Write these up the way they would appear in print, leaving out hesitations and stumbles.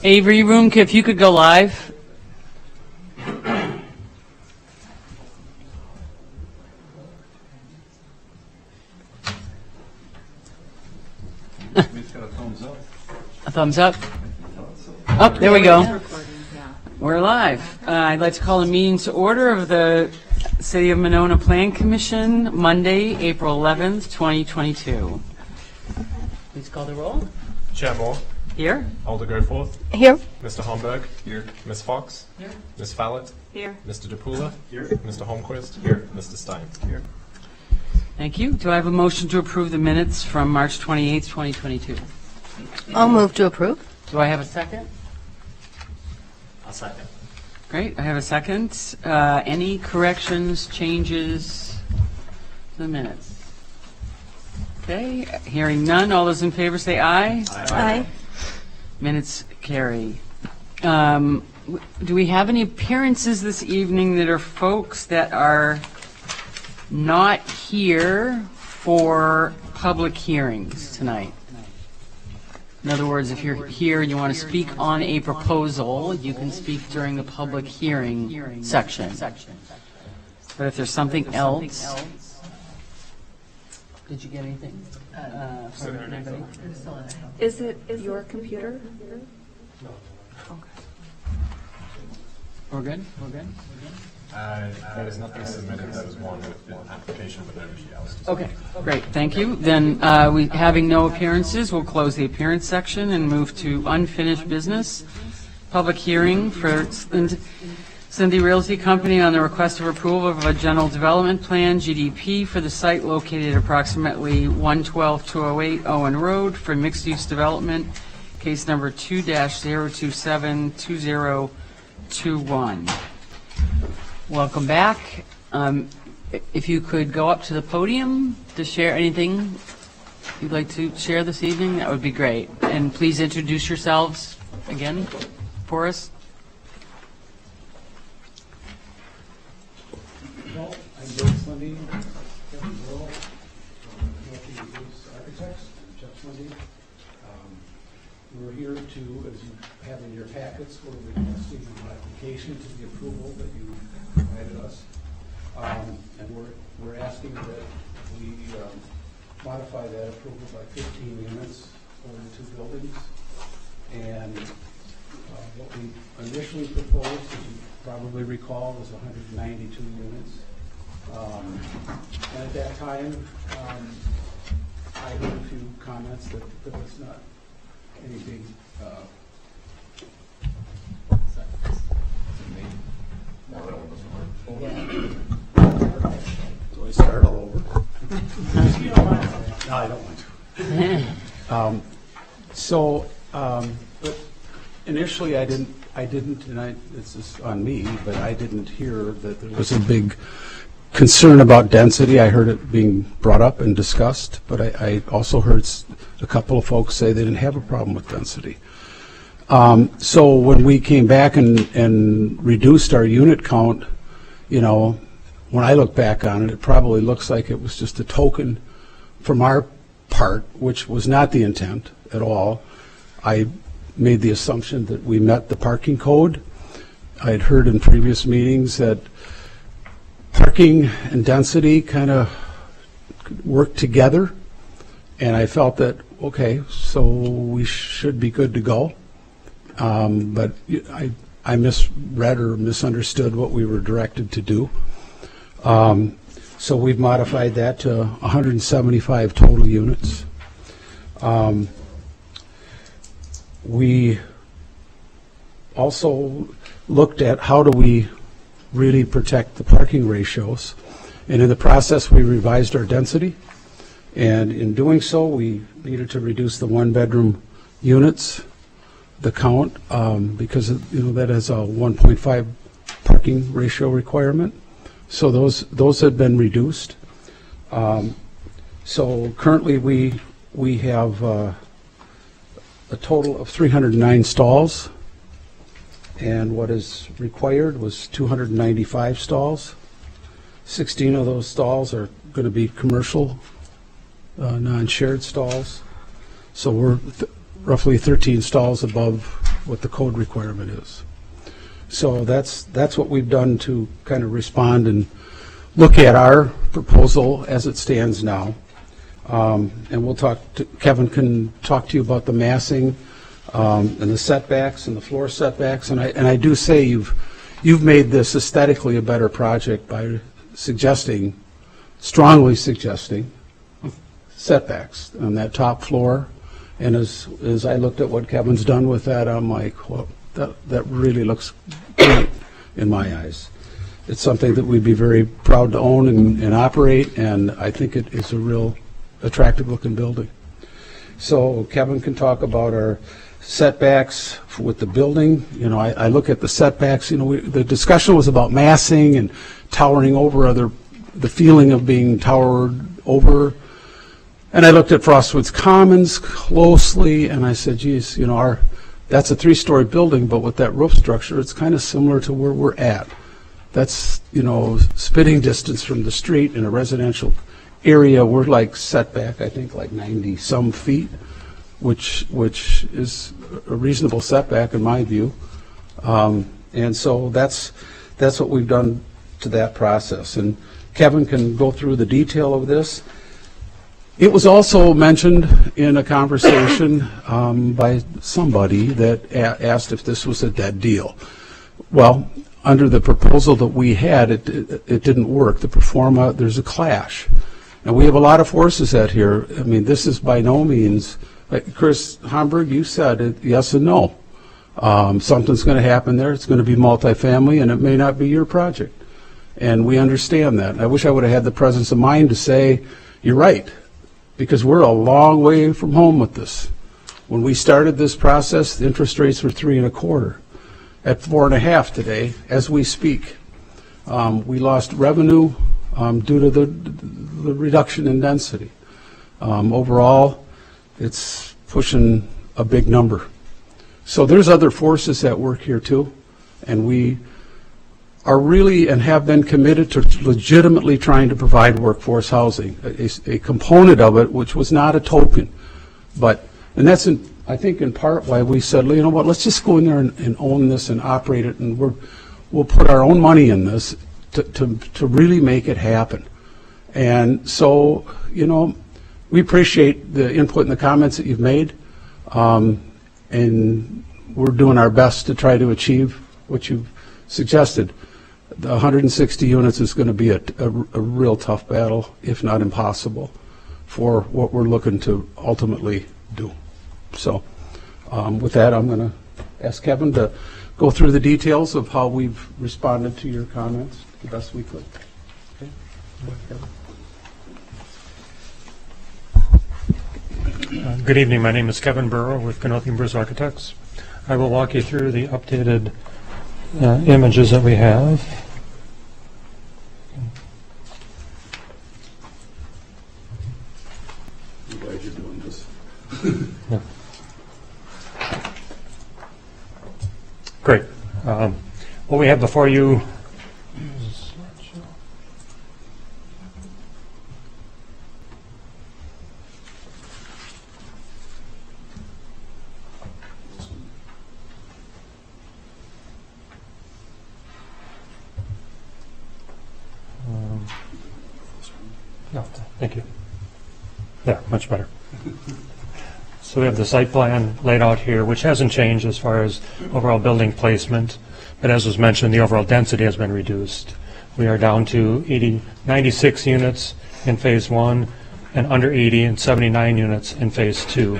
Avery Room, if you could go live. A thumbs up? Oh, there we go. We're live. I'd like to call a meeting to order of the City of Monona Plan Commission, Monday, April 11th, 2022. Please call the roll. Chair Moore. Here. Alder Goforth. Here. Mr. Homburg. Here. Ms. Fox. Here. Ms. Fallett. Here. Mr. DePula. Here. Mr. Holmquist. Here. Mr. Stein. Here. Thank you. Do I have a motion to approve the minutes from March 28th, 2022? I'll move to approve. Do I have a second? I'll second. Great, I have a second. Any corrections, changes to the minutes? Okay, hearing none. All those in favor say aye. Aye. Minutes carry. Do we have any appearances this evening that are folks that are not here for public hearings tonight? In other words, if you're here and you want to speak on a proposal, you can speak during the public hearing section. But if there's something else, did you get anything? From anybody? Is it your computer? No. We're good? We're good? There is nothing submitted. That was one with the application, but everybody else. Okay, great, thank you. Then, we having no appearances, we'll close the appearance section and move to unfinished business. Public hearing for Cindy Realty Company on the request of approval of a general development plan, GDP, for the site located approximately 112-208 Owen Road for mixed-use development, case number 2-027-2021. Welcome back. If you could go up to the podium to share anything you'd like to share this evening, that would be great. And please introduce yourselves again for us. Well, I'm Dave Lundy, Kevin Burrow, Architects, Jeff Lundy. We're here to, as you have in your packets, we're requesting a modification to the approval that you provided us. And we're asking that we modify that approval by 15 units for the two buildings. And what we initially proposed, as you probably recall, was 192 units. And at that time, I heard a few comments that there was not any big do I start all over? No, I don't want to. But initially I didn't, and this is on me, but I didn't hear that there was a big concern about density. I heard it being brought up and discussed, but I also heard a couple of folks say they didn't have a problem with density. So when we came back and reduced our unit count, you know, when I look back on it, it probably looks like it was just a token from our part, which was not the intent at all. I made the assumption that we met the parking code. I had heard in previous meetings that parking and density kind of work together, and I felt that, okay, so we should be good to go. But I misread or misunderstood what we were directed to do. So we've modified that to 175 total units. We also looked at how do we really protect the parking ratios, and in the process we revised our density, and in doing so we needed to reduce the one-bedroom units, the count, because that has a 1.5 parking ratio requirement. So those have been reduced. So currently we have a total of 309 stalls, and what is required was 295 stalls. 16 of those stalls are going to be commercial, non-shared stalls. So we're roughly 13 stalls above what the code requirement is. So that's what we've done to kind of respond and look at our proposal as it stands now. And we'll Kevin can talk to you about the massing and the setbacks and the floor setbacks. And I do say you've made this aesthetically a better project by strongly suggesting setbacks on that top floor. And as I looked at what Kevin's done with that, I'm like, well, that really looks great in my eyes. It's something that we'd be very proud to own and operate, and I think it is a real attractive looking building. So Kevin can talk about our setbacks with the building. You know, I look at the setbacks, you know, the discussion was about massing and towering over the feeling of being towered over. And I looked at Frostwoods Commons closely, and I said, geez, you know, that's a 3-story building, but with that roof structure, it's kind of similar to where we're at. That's, you know, spitting distance from the street in a residential area. We're like setback, I think, like 90-some feet, which is a reasonable setback in my view. And so that's what we've done to that process. And Kevin can go through the detail of this. It was also mentioned in a conversation by somebody that asked if this was a dead deal. Well, under the proposal that we had, it didn't work. The performa, there's a clash. And we have a lot of forces out here. I mean, this is by no means, like Chris Homburg, you said it, yes and no. Something's going to happen there. It's going to be multifamily, and it may not be your project. And we understand that. I wish I would have had the presence of mind to say, you're right, because we're a long way from home with this. When we started this process, the interest rates were 3.25%. At 4.5% today, as we speak. We lost revenue due to the reduction in density. Overall, it's pushing a big number. So there's other forces at work here too, and we are really and have been committed to legitimately trying to provide workforce housing, a component of it which was not a token. And that's I think in part why we said, you know what, let's just go in there and own this and operate it, and we'll put our own money in this to really make it happen. And so, you know, we appreciate the input and the comments that you've made, and we're doing our best to try to achieve what you've suggested. The 160 units is going to be a real tough battle, if not impossible, for what we're looking to ultimately do. So with that, I'm going to ask Kevin to go through the details of how we've responded to your comments the best we could. Okay. Good evening. My name is Kevin Burrow with Ganothi and Bruce Architects. I will walk you through the updated images that we have. I'm glad you're doing this. Yeah. Great. What we have before you is no, thank you. Yeah, much better. So we have the site plan laid out here, which hasn't changed as far as overall building placement, but as was mentioned, the overall density has been reduced. We are down to 96 units in phase 1 and under 80 and 79 units in phase 2.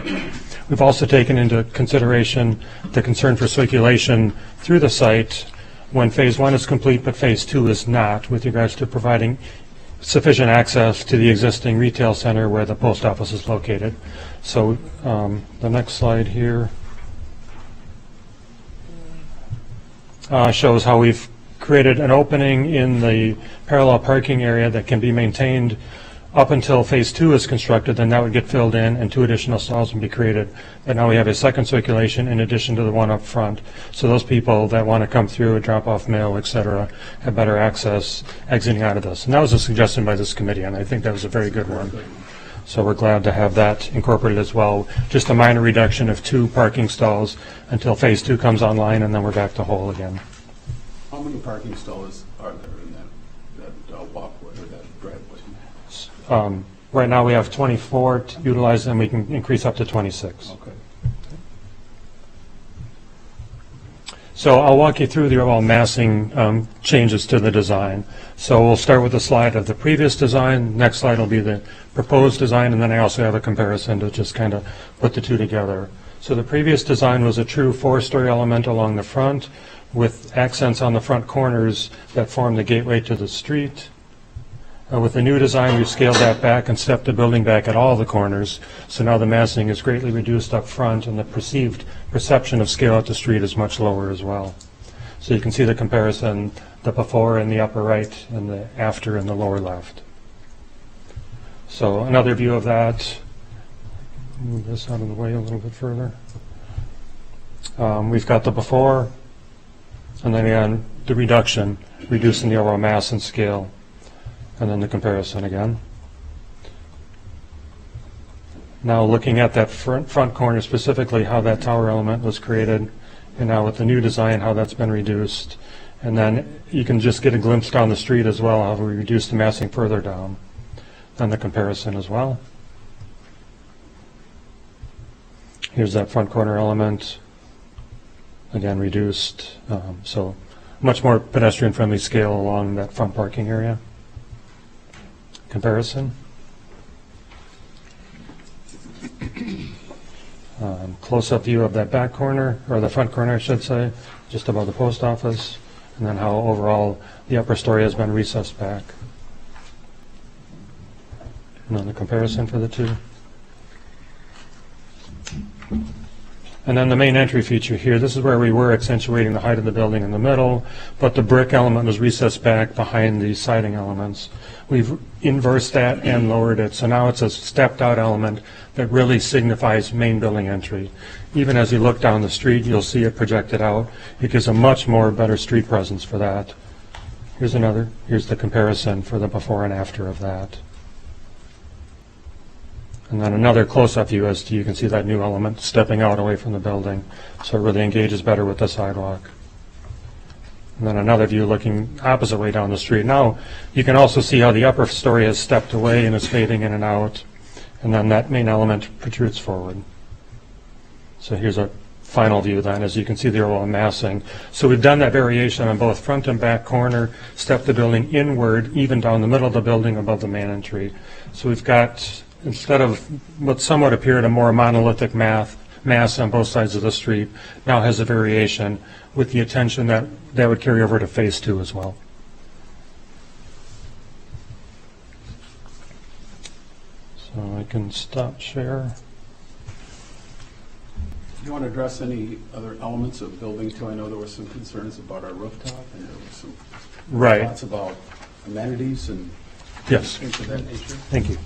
We've also taken into consideration the concern for circulation through the site when phase 1 is complete but phase 2 is not, with regards to providing sufficient access to the existing retail center where the post office is located. So the next slide here shows how we've created an opening in the parallel parking area that can be maintained up until phase 2 is constructed. Then that would get filled in and 2 additional stalls would be created. And now we have a second circulation in addition to the one up front. So those people that want to come through and drop off mail, etc., have better access exiting out of this. And that was a suggestion by this committee, and I think that was a very good one. So we're glad to have that incorporated as well. Just a minor reduction of 2 parking stalls until Phase 2 comes online, and then we're back to whole again. How many parking stalls are there in that walkway or that driveway? Right now, we have 24 to utilize, and we can increase up to 26. Okay. So I'll walk you through the overall massing changes to the design. So we'll start with the slide of the previous design. Next slide will be the proposed design, and then I also have a comparison to just kind of put the two together. So the previous design was a true 4-story element along the front with accents on the front corners that form the gateway to the street. With the new design, we've scaled that back and stepped the building back at all the corners. So now the massing is greatly reduced up front, and the perception of scale at the street is much lower as well. So you can see the comparison, the before in the upper right and the after in the lower left. So another view of that. Move this out of the way a little bit further. We've got the before, and then again, the reduction, reducing the overall mass and scale. And then the comparison again. Now looking at that front corner specifically, how that tower element was created, and now with the new design, how that's been reduced. And then you can just get a glimpse down the street as well, how we reduced the massing further down. Then the comparison as well. Here's that front corner element, again reduced. So much more pedestrian-friendly scale along that front parking area. Comparison. Close-up view of that back corner, or the front corner I should say, just above the post office, and then how overall the upper story has been recessed back. And then the comparison for the two. And then the main entry feature here, this is where we were accentuating the height of the building in the middle, but the brick element was recessed back behind the siding elements. We've inversed that and lowered it, so now it's a stepped out element that really signifies main building entry. Even as you look down the street, you'll see it projected out. It gives a much more better street presence for that. Here's the comparison for the before and after of that. And then another close-up view as to you can see that new element stepping out away from the building, so it really engages better with the sidewalk. And then another view looking opposite way down the street. Now you can also see how the upper story has stepped away and is fading in and out, and then that main element protrudes forward. So here's a final view then, as you can see the overall massing. So we've done that variation on both front and back corner, stepped the building inward, even down the middle of the building above the main entry. So we've got, instead of what somewhat appeared a more monolithic mass on both sides of the street, now has a variation with the attention that would carry over to Phase 2 as well. So I can stop share. Do you want to address any other elements of building 2? I know there were some concerns about our rooftop, and there were some thoughts about amenities and Yes. things of that nature. Thank you.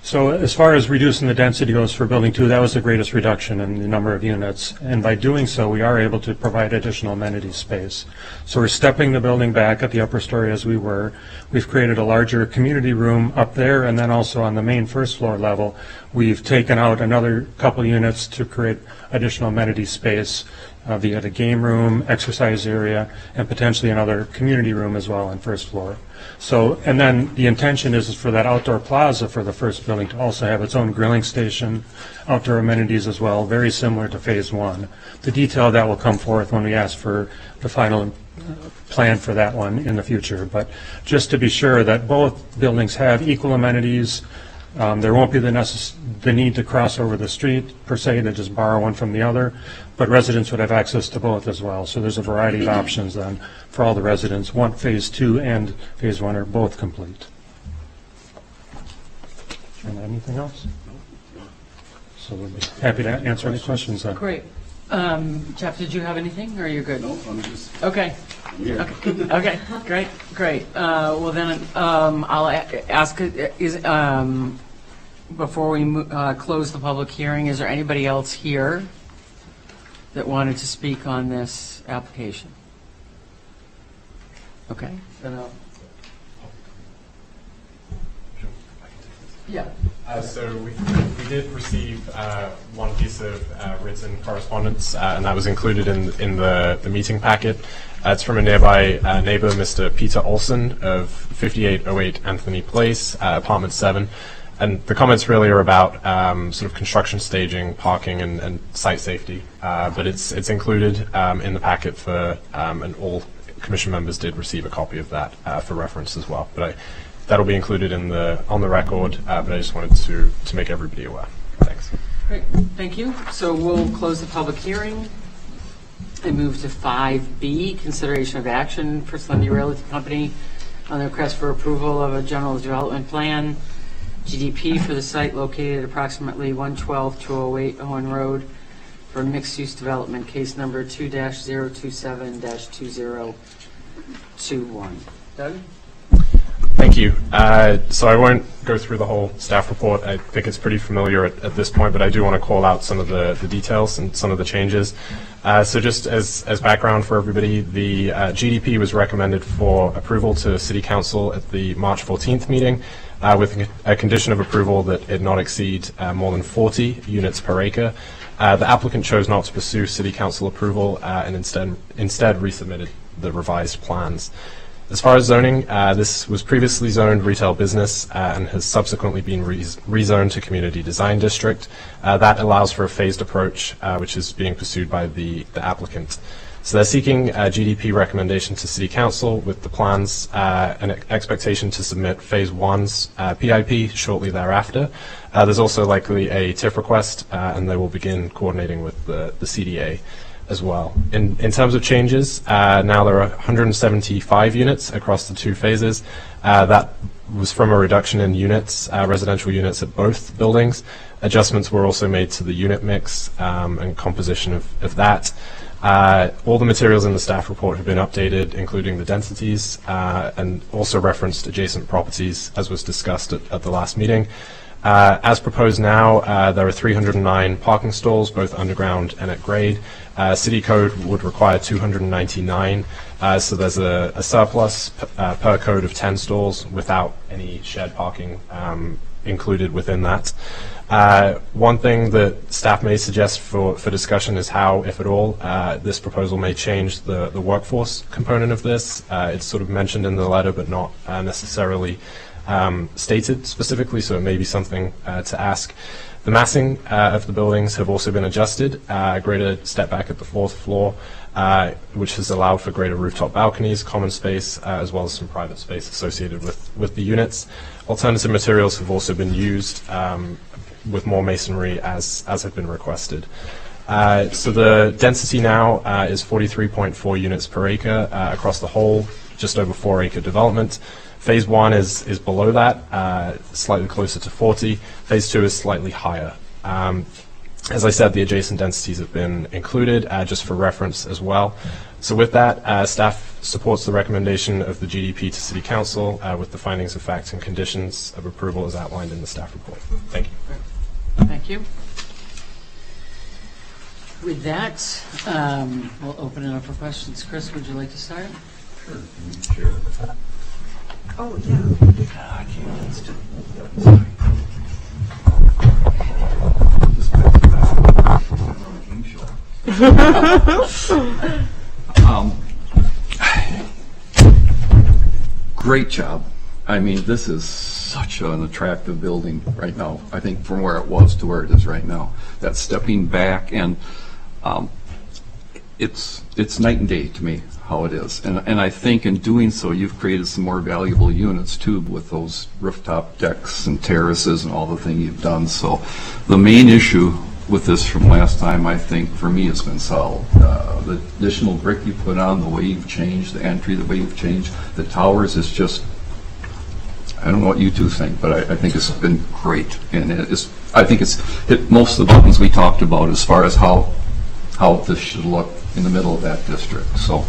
So as far as reducing the density goes for Building 2, that was the greatest reduction in the number of units. And by doing so, we are able to provide additional amenity space. So we're stepping the building back at the upper story as we were. We've created a larger community room up there, and then also on the main first floor level, we've taken out another couple units to create additional amenity space via the game room, exercise area, and potentially another community room as well on first floor. So, and then the intention is for that outdoor plaza for the first building to also have its own grilling station, outdoor amenities as well, very similar to Phase 1. The detail of that will come forth when we ask for the final plan for that one in the future. But just to be sure that both buildings have equal amenities, there won't be the need to cross over the street per se to just borrow one from the other, but residents would have access to both as well. So there's a variety of options then for all the residents. Phase 2 and Phase 1 are both complete. And anything else? So we'll be happy to answer any questions then. Great. Jeff, did you have anything, or are you good? No, I'm just Okay. I'm here. Okay, great. Well, then, I'll ask, before we close the public hearing, is there anybody else here that wanted to speak on this application? Okay. Then yeah. So we did receive one piece of written correspondence, and that was included in the meeting packet. It's from a nearby neighbor, Mr. Peter Olson of 5808 Anthony Place, apartment 7. And the comments really are about sort of construction staging, parking, and site safety. But it's included in the packet for, and all commission members did receive a copy of that for reference as well. But that'll be included on the record, but I just wanted to make everybody aware. Thanks. Great, thank you. So we'll close the public hearing and move to 5B, consideration of action for Slendy Realty Company on the request for approval of a general development plan, GDP, for the site located at approximately 112-208 Owen Road for mixed-use development, case number 2-027-2021. Doug? Thank you. So I won't go through the whole staff report. I think it's pretty familiar at this point, but I do want to call out some of the details and some of the changes. So just as background for everybody, the GDP was recommended for approval to City Council at the March 14th meeting with a condition of approval that it not exceed more than 40 units per acre. The applicant chose not to pursue City Council approval and instead resubmitted the revised plans. As far as zoning, this was previously zoned retail business and has subsequently been rezoned to community design district. That allows for a phased approach, which is being pursued by the applicant. So they're seeking a GDP recommendation to City Council with the plans and expectation to submit Phase 1's PIP shortly thereafter. There's also likely a TIF request, and they will begin coordinating with the CDA as well. In terms of changes, now there are 175 units across the two phases. That was from a reduction in units, residential units at both buildings. Adjustments were also made to the unit mix and composition of that. All the materials in the staff report have been updated, including the densities, and also referenced adjacent properties, as was discussed at the last meeting. As proposed now, there are 309 parking stalls, both underground and at grade. City code would require 299, so there's a surplus per code of 10 stalls without any shared parking included within that. One thing that staff may suggest for discussion is how, if at all, this proposal may change the workforce component of this. It's sort of mentioned in the letter, but not necessarily stated specifically, so it may be something to ask. The massing of the buildings have also been adjusted, greater step back at the 4th floor, which has allowed for greater rooftop balconies, common space, as well as some private space associated with the units. Alternative materials have also been used with more masonry as have been requested. So the density now is 43.4 units per acre across the whole just over 4 acre development. Phase 1 is below that, slightly closer to 40. Phase 2 is slightly higher. As I said, the adjacent densities have been included just for reference as well. So with that, staff supports the recommendation of the GDP to City Council with the findings of facts and conditions of approval as outlined in the staff report. Thank you. Thank you. With that, we'll open it up for questions. Chris, would you like to start? Sure. Oh, yeah. Great job. I mean, this is such an attractive building right now. I think from where it was to where it is right now. That stepping back, and it's night and day to me how it is. And I think in doing so, you've created some more valuable units too with those rooftop decks and terraces and all the thing you've done. So the main issue with this from last time, I think, for me, has been solved. The additional brick you put on, the way you've changed the entry, the way you've changed the towers is just, I don't know what you two think, but I think it's been great. And I think it's hit most of the buttons we talked about as far as how this should look in the middle of that district. So,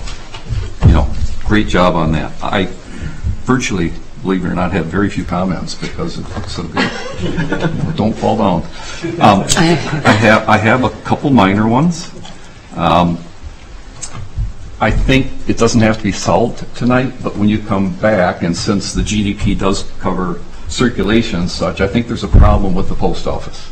you know, great job on that. I virtually, believe it or not, had very few comments because it looks so good. Don't fall down. I have a couple minor ones. I think it doesn't have to be solved tonight, but when you come back, and since the GDP does cover circulation and such, I think there's a problem with the post office.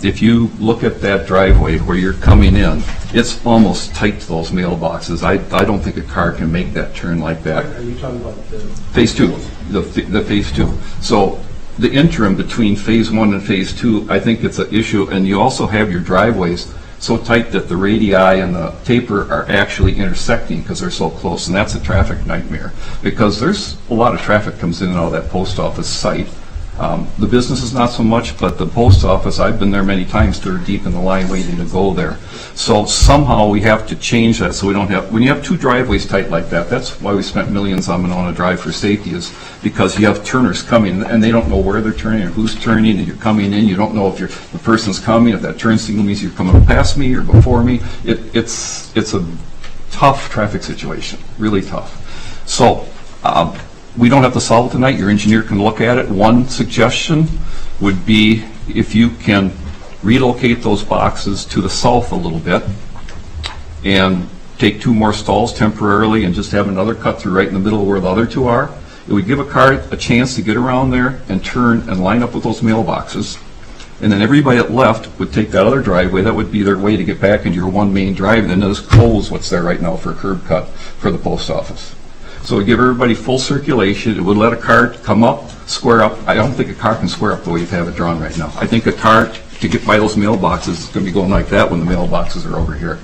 If you look at that driveway where you're coming in, it's almost tight to those mailboxes. I don't think a car can make that turn like that. Are you talking about the? Phase 2, the Phase 2. So the interim between Phase 1 and Phase 2, I think it's an issue, and you also have your driveways so tight that the radii and the taper are actually intersecting because they're so close, and that's a traffic nightmare because there's a lot of traffic comes in and out of that post office site. The business is not so much, but the post office, I've been there many times, they're deep in the line waiting to go there. So somehow we have to change that so we don't have, when you have two driveways tight like that, that's why we spent millions on Monona Drive for safety, is because you have turners coming and they don't know where they're turning or who's turning, and you're coming in, you don't know if the person's coming, if that turn signal means you're coming past me or before me. It's a tough traffic situation, really tough. So, we don't have to solve it tonight. Your engineer can look at it. One suggestion would be if you can relocate those boxes to the south a little bit and take two more stalls temporarily and just have another cut through right in the middle where the other two are. It would give a car a chance to get around there and turn and line up with those mailboxes. And then everybody that left would take that other driveway. That would be their way to get back into your one main drive, and then just close what's there right now for a curb cut for the post office. So it would give everybody full circulation. It would let a car come up, square up. I don't think a car can square up the way you have it drawn right now. I think a car, to get by those mailboxes, is going to be going like that when the mailboxes are over here.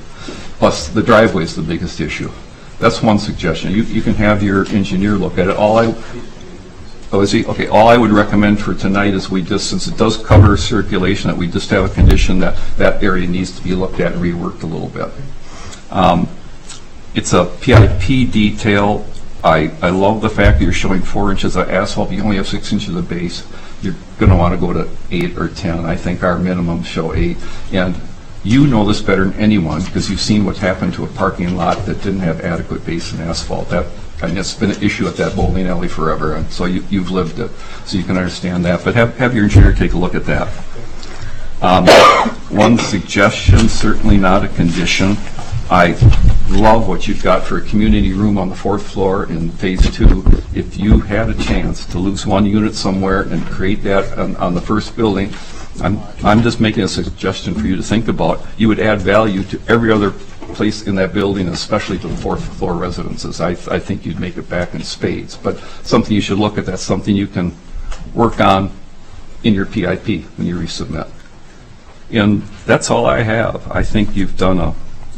Plus, the driveway is the biggest issue. That's one suggestion. You can have your engineer look at it. All I would recommend for tonight is we just, since it does cover circulation, that we just have a condition that that area needs to be looked at and reworked a little bit. It's a PIP detail. I love the fact that you're showing 4 inches of asphalt. You only have 6 inches of base. You're going to want to go to 8 or 10. I think our minimum show 8. And you know this better than anyone because you've seen what happened to a parking lot that didn't have adequate base and asphalt. It's been an issue at that bowling alley forever, and so you've lived it, so you can understand that. But have your engineer take a look at that. One suggestion, certainly not a condition. I love what you've got for a community room on the 4th floor in Phase 2. If you had a chance to lose one unit somewhere and create that on the first building, I'm just making a suggestion for you to think about. You would add value to every other place in that building, especially to the 4th floor residences. I think you'd make it back in spades. But something you should look at, that's something you can work on in your PIP when you resubmit. And that's all I have. I think you've done a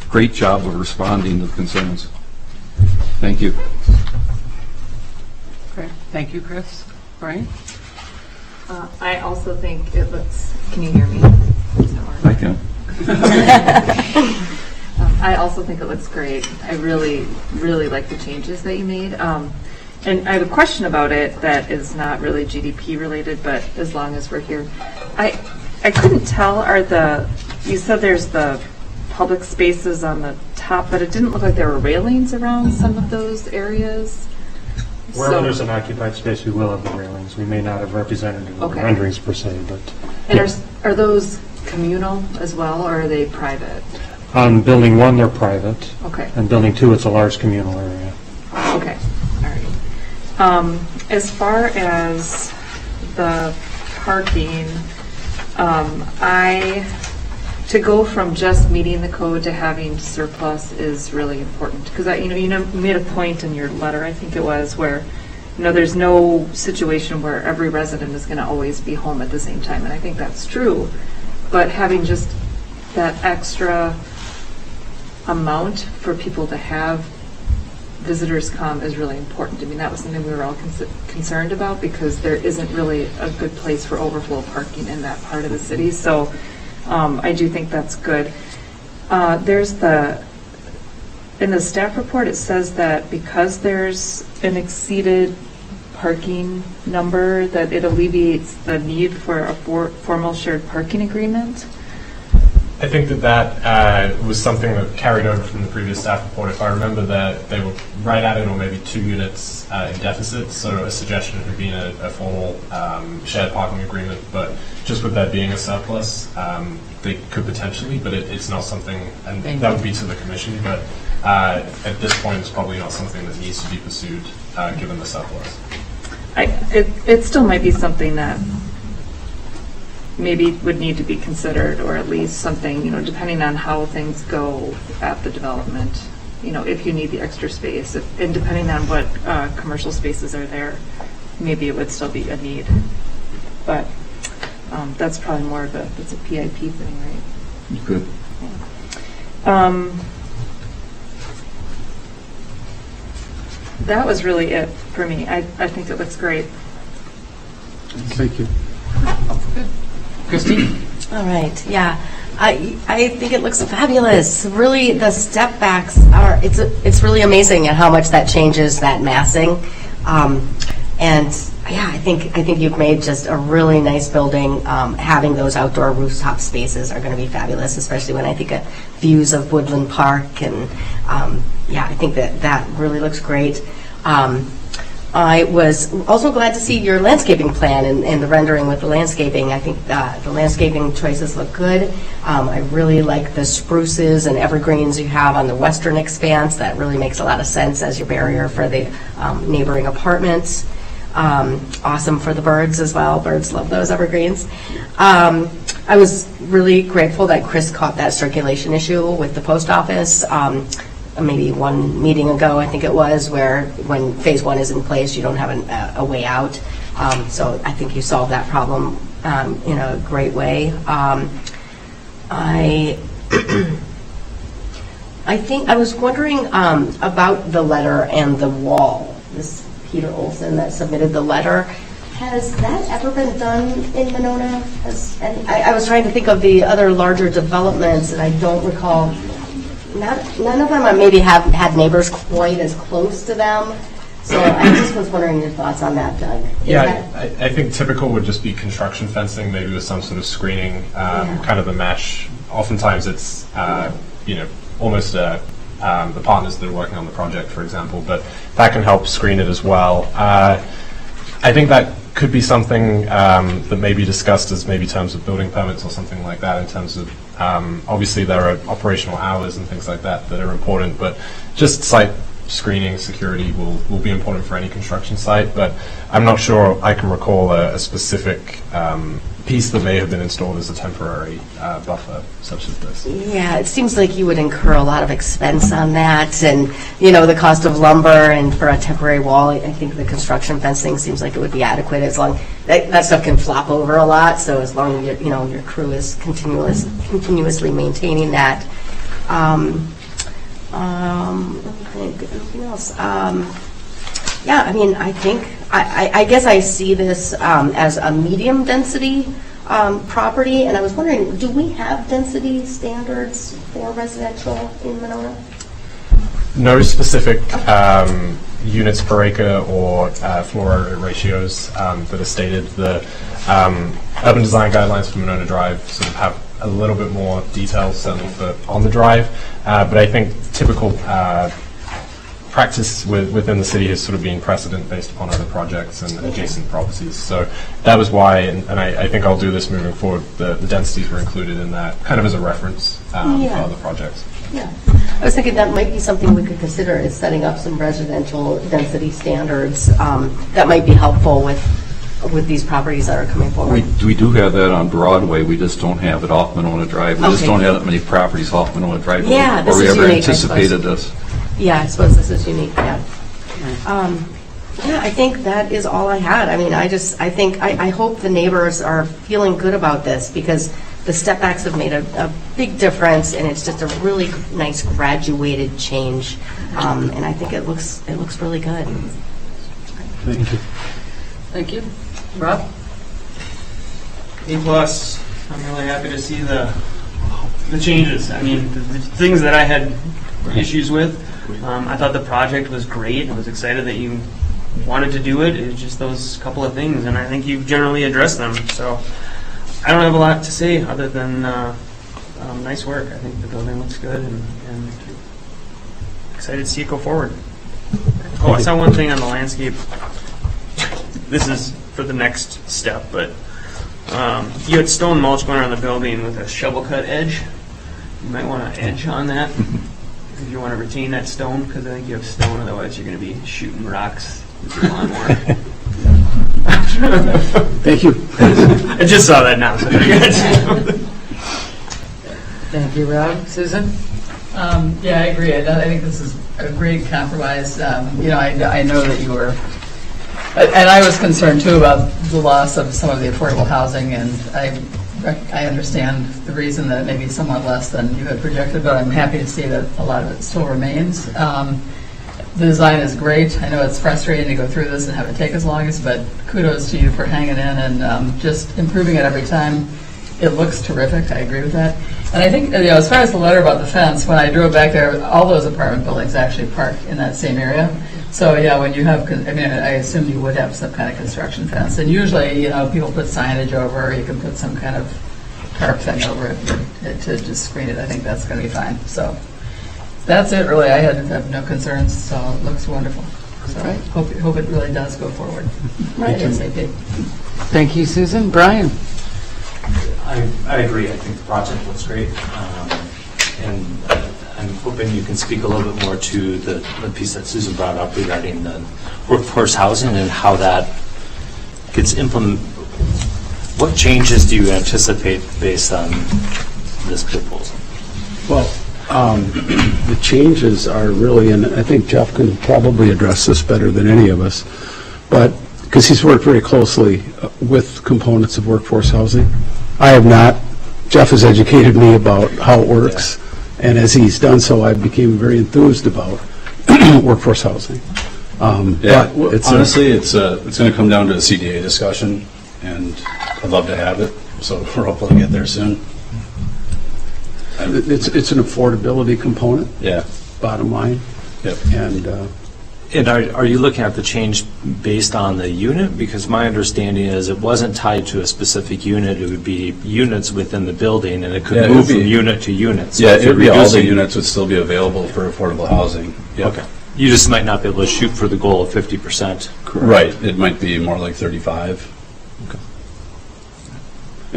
great job of responding to the concerns. Thank you. Great. Thank you, Chris. Brian? I also think it looks, can you hear me? I can. I also think it looks great. I really, really like the changes that you made. And I have a question about it that is not really GDP related, but as long as we're here. I couldn't tell, you said there's the public spaces on the top, but it didn't look like there were railings around some of those areas. Wherever there's an occupied space, we will have the railings. We may not have represented in the renderings per se, but... And are those communal as well, or are they private? On Building 1, they're private. Okay. And Building 2, it's a large communal area. Okay, all right. As far as the parking, to go from just meeting the code to having surplus is really important, because you made a point in your letter, I think it was, where there's no situation where every resident is going to always be home at the same time, and I think that's true. But having just that extra amount for people to have visitors come is really important. I mean, that was something we were all concerned about, because there isn't really a good place for overflow parking in that part of the city. So I do think that's good. In the staff report, it says that because there's an exceeded parking number, that it alleviates the need for a formal shared parking agreement. I think that was something that carried over from the previous staff report. If I remember that they were right at it, or maybe 2 units in deficit, so a suggestion would be a formal shared parking agreement. But just with that being a surplus, they could potentially, but it's not something, and that would be to the commission, but at this point it's probably not something that needs to be pursued given the surplus. It still might be something that maybe would need to be considered, or at least something, depending on how things go at the development, if you need the extra space, and depending on what commercial spaces are there, maybe it would still be a need. But that's probably more of it's a PIP thing, right? Good. That was really it for me. I think it looks great. Thank you. Christine? All right, yeah. I think it looks fabulous. Really, the step backs are, it's really amazing at how much that changes that massing. And yeah, I think you've made just a really nice building. Having those outdoor rooftop spaces are going to be fabulous, especially when I think of views of Woodland Park. And yeah, I think that really looks great. I was also glad to see your landscaping plan and the rendering with the landscaping. I think the landscaping choices look good. I really like the spruces and evergreens you have on the western expanse. That really makes a lot of sense as your barrier for the neighboring apartments. Awesome for the birds as well. Birds love those evergreens. I was really grateful that Chris caught that circulation issue with the post office. Maybe one meeting ago, I think it was, where when phase one is in place, you don't have a way out. So I think you solved that problem in a great way. I think I was wondering about the letter and the wall. This Peter Olson that submitted the letter. Has that ever been done in Monona? I was trying to think of the other larger developments, and I don't recall. None of them maybe have had neighbors quite as close to them. So I just was wondering your thoughts on that, Doug. I think typical would just be construction fencing, maybe with some sort of screening, kind of a mesh. Oftentimes it's, almost the partners that are working on the project, for example, but that can help screen it as well. I think that could be something that may be discussed as maybe terms of building permits or something like that, in terms of, obviously there are operational hours and things like that that are important, but just site screening, security will be important for any construction site, but I'm not sure I can recall a specific piece that may have been installed as a temporary buffer such as this. Yeah, it seems like you would incur a lot of expense on that, and the cost of lumber, and for a temporary wall, I think the construction fencing seems like it would be adequate, as long that stuff can flop over a lot. So as long as your crew is continuously maintaining that. Anything else? Yeah, I mean, I guess I see this as a medium density property, and I was wondering, do we have density standards for residential in Monona? No specific units per acre or floor area ratios that are stated. The urban design guidelines for Monona Drive sort of have a little bit more detail, certainly for on the drive, but I think typical practice within the city has sort of been precedent based upon other projects and adjacent properties. So that was why, and I think I'll do this moving forward, the densities were included in that kind of as a reference for other projects. Yeah, I was thinking that might be something we could consider, is setting up some residential density standards that might be helpful with these properties that are coming forward. We do have that on Broadway. We just don't have it off Monona Drive. We just don't have that many properties off Monona Drive. Yeah, this or we is ever unique, anticipated this. Yeah, I suppose this is unique. Yeah. Yeah, I think that is all I had. I mean, I hope the neighbors are feeling good about this, because the step backs have made a big difference, and it's just a really nice graduated change. And I think it looks really good. Thank you. Thank you. Rob? A+. I'm really happy to see the changes. I mean, the things that I had issues with, I thought the project was great. I was excited that you wanted to do it. It's just those couple of things, and I think you've generally addressed them. So I don't have a lot to say other than nice work. I think the building looks good, and excited to see it go forward. Oh, I saw one thing on the landscape. This is for the next step, but you had stone mulch going around the building with a shovel cut edge. You might want to edge on that if you want to retain that stone, because I think you have stone, otherwise you're going to be shooting rocks with your lawnmower. Thank you. I just saw that now. So Thank you, Rob. Susan? Yeah, I agree. I think this is a great compromise. I know that you were, and I was concerned too about the loss of some of the affordable housing, and I understand the reason that it may be somewhat less than you had projected, but I'm happy to see that a lot of it still remains. The design is great. I know it's frustrating to go through this and have it take as long as, but kudos to you for hanging in and just improving it every time. It looks terrific. I agree with that. And I think, as far as the letter about the fence, when I drove back there, all those apartment buildings actually park in that same area. So, yeah, when you have, I assume you would have some kind of construction fence. And usually, people put signage over, or you can put some kind of tarp thing over it to just screen it. I think that's going to be fine. So that's it, really. I have no concerns, so it looks wonderful. So I hope it really does go forward. Right. ASAP. Thank you, Susan. Brian? I agree. I think the project looks great. And I'm hoping you can speak a little bit more to the piece that Susan brought up regarding the workforce housing and how that gets implemented. What changes do you anticipate based on this proposal? Well, the changes are really, and I think Jeff can probably address this better than any of us, but because he's worked very closely with components of workforce housing. I have not. Jeff has educated me about how it works, and as he's done so, I became very enthused about workforce housing. Honestly, it's going to come down to a CDA discussion, and I'd love to have it, so we're hoping to get there soon. It's an affordability component, bottom line. Yep. And are you looking at the change based on the unit? Because my understanding is it wasn't tied to a specific unit. It would be units within the building, and it could move from unit to unit. So it would be all the units would still be available for affordable housing. Yep. Okay. You just might not be able to shoot for the goal of 50%. Right. It might be more like 35. Okay.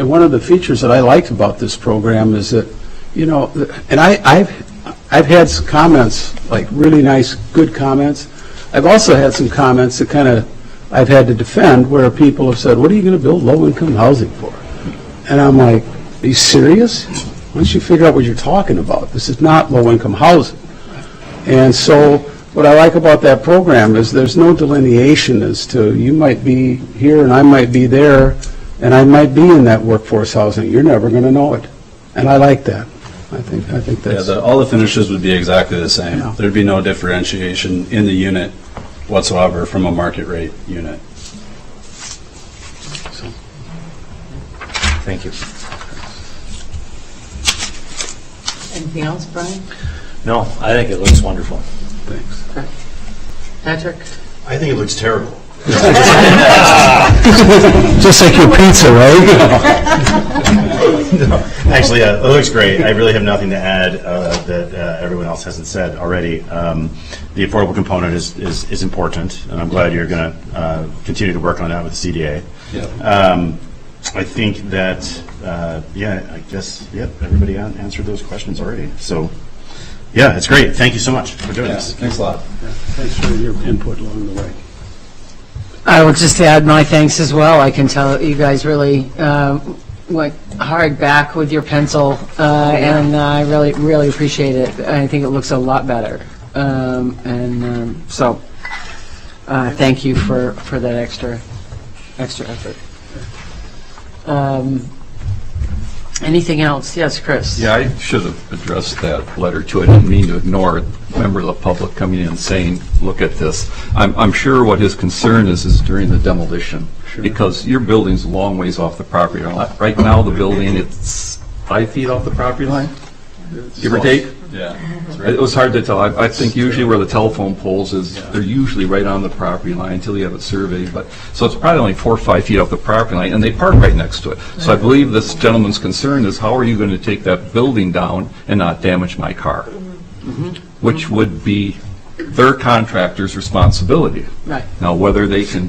And one of the features that I liked about this program is that, and I've had some comments, like really nice, good comments. I've also had some comments that I've had to defend where people have said, what are you going to build low-income housing for? And I'm like, are you serious? Why don't you figure out what you're talking about? This is not low-income housing. And so what I like about that program is there's no delineation as to you might be here and I might be there and I might be in that workforce housing. You're never going to know it. And I like that. I think that's... all the finishes would be exactly the same. Yeah. There'd be no differentiation in the unit whatsoever from a market rate unit. So. Thank you. Anything else, Brian? No, I think it looks wonderful. Thanks. Okay. Patrick? I think it looks terrible. Just like your pizza, right? No, actually, it looks great. I really have nothing to add that everyone else hasn't said already. The affordable component is important, and I'm glad you're going to continue to work on that with the CDA. Yeah. I think that, I guess, everybody answered those questions already. So, it's great. Thank you so much for doing this. Thanks a lot. Thanks for your input along the way. I will just add my thanks as well. I can tell that you guys really went hard back with your pencil, and I really, really appreciate it. I think it looks a lot better. So thank you for that extra effort. Anything else? Yes, Chris. Yeah, I should have addressed that letter too. I didn't mean to ignore it. Member of the public coming in and saying, look at this. I'm sure what his concern is during the demolition. Sure. Because your building's a long ways off the property line. Right now, the building, it's 5 feet off the property line, give or take. Yeah. It was hard to tell. I think usually where the telephone poles is, they're usually right on the property line until you have it surveyed. But so it's probably only 4 or 5 feet off the property line, and they park right next to it. So I believe this gentleman's concern is, how are you going to take that building down and not damage my car? Mm-hmm. Which would be their contractor's responsibility. Right. Now, whether they can...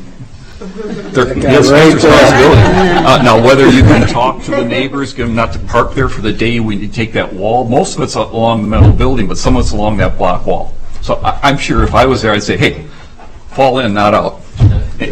Now, whether you can talk to the neighbors, get them not to park there for the day when you take that wall. Most of it's along the metal building, but some of it's along that block wall. So I'm sure if I was there, I'd say, hey, fall in, not out.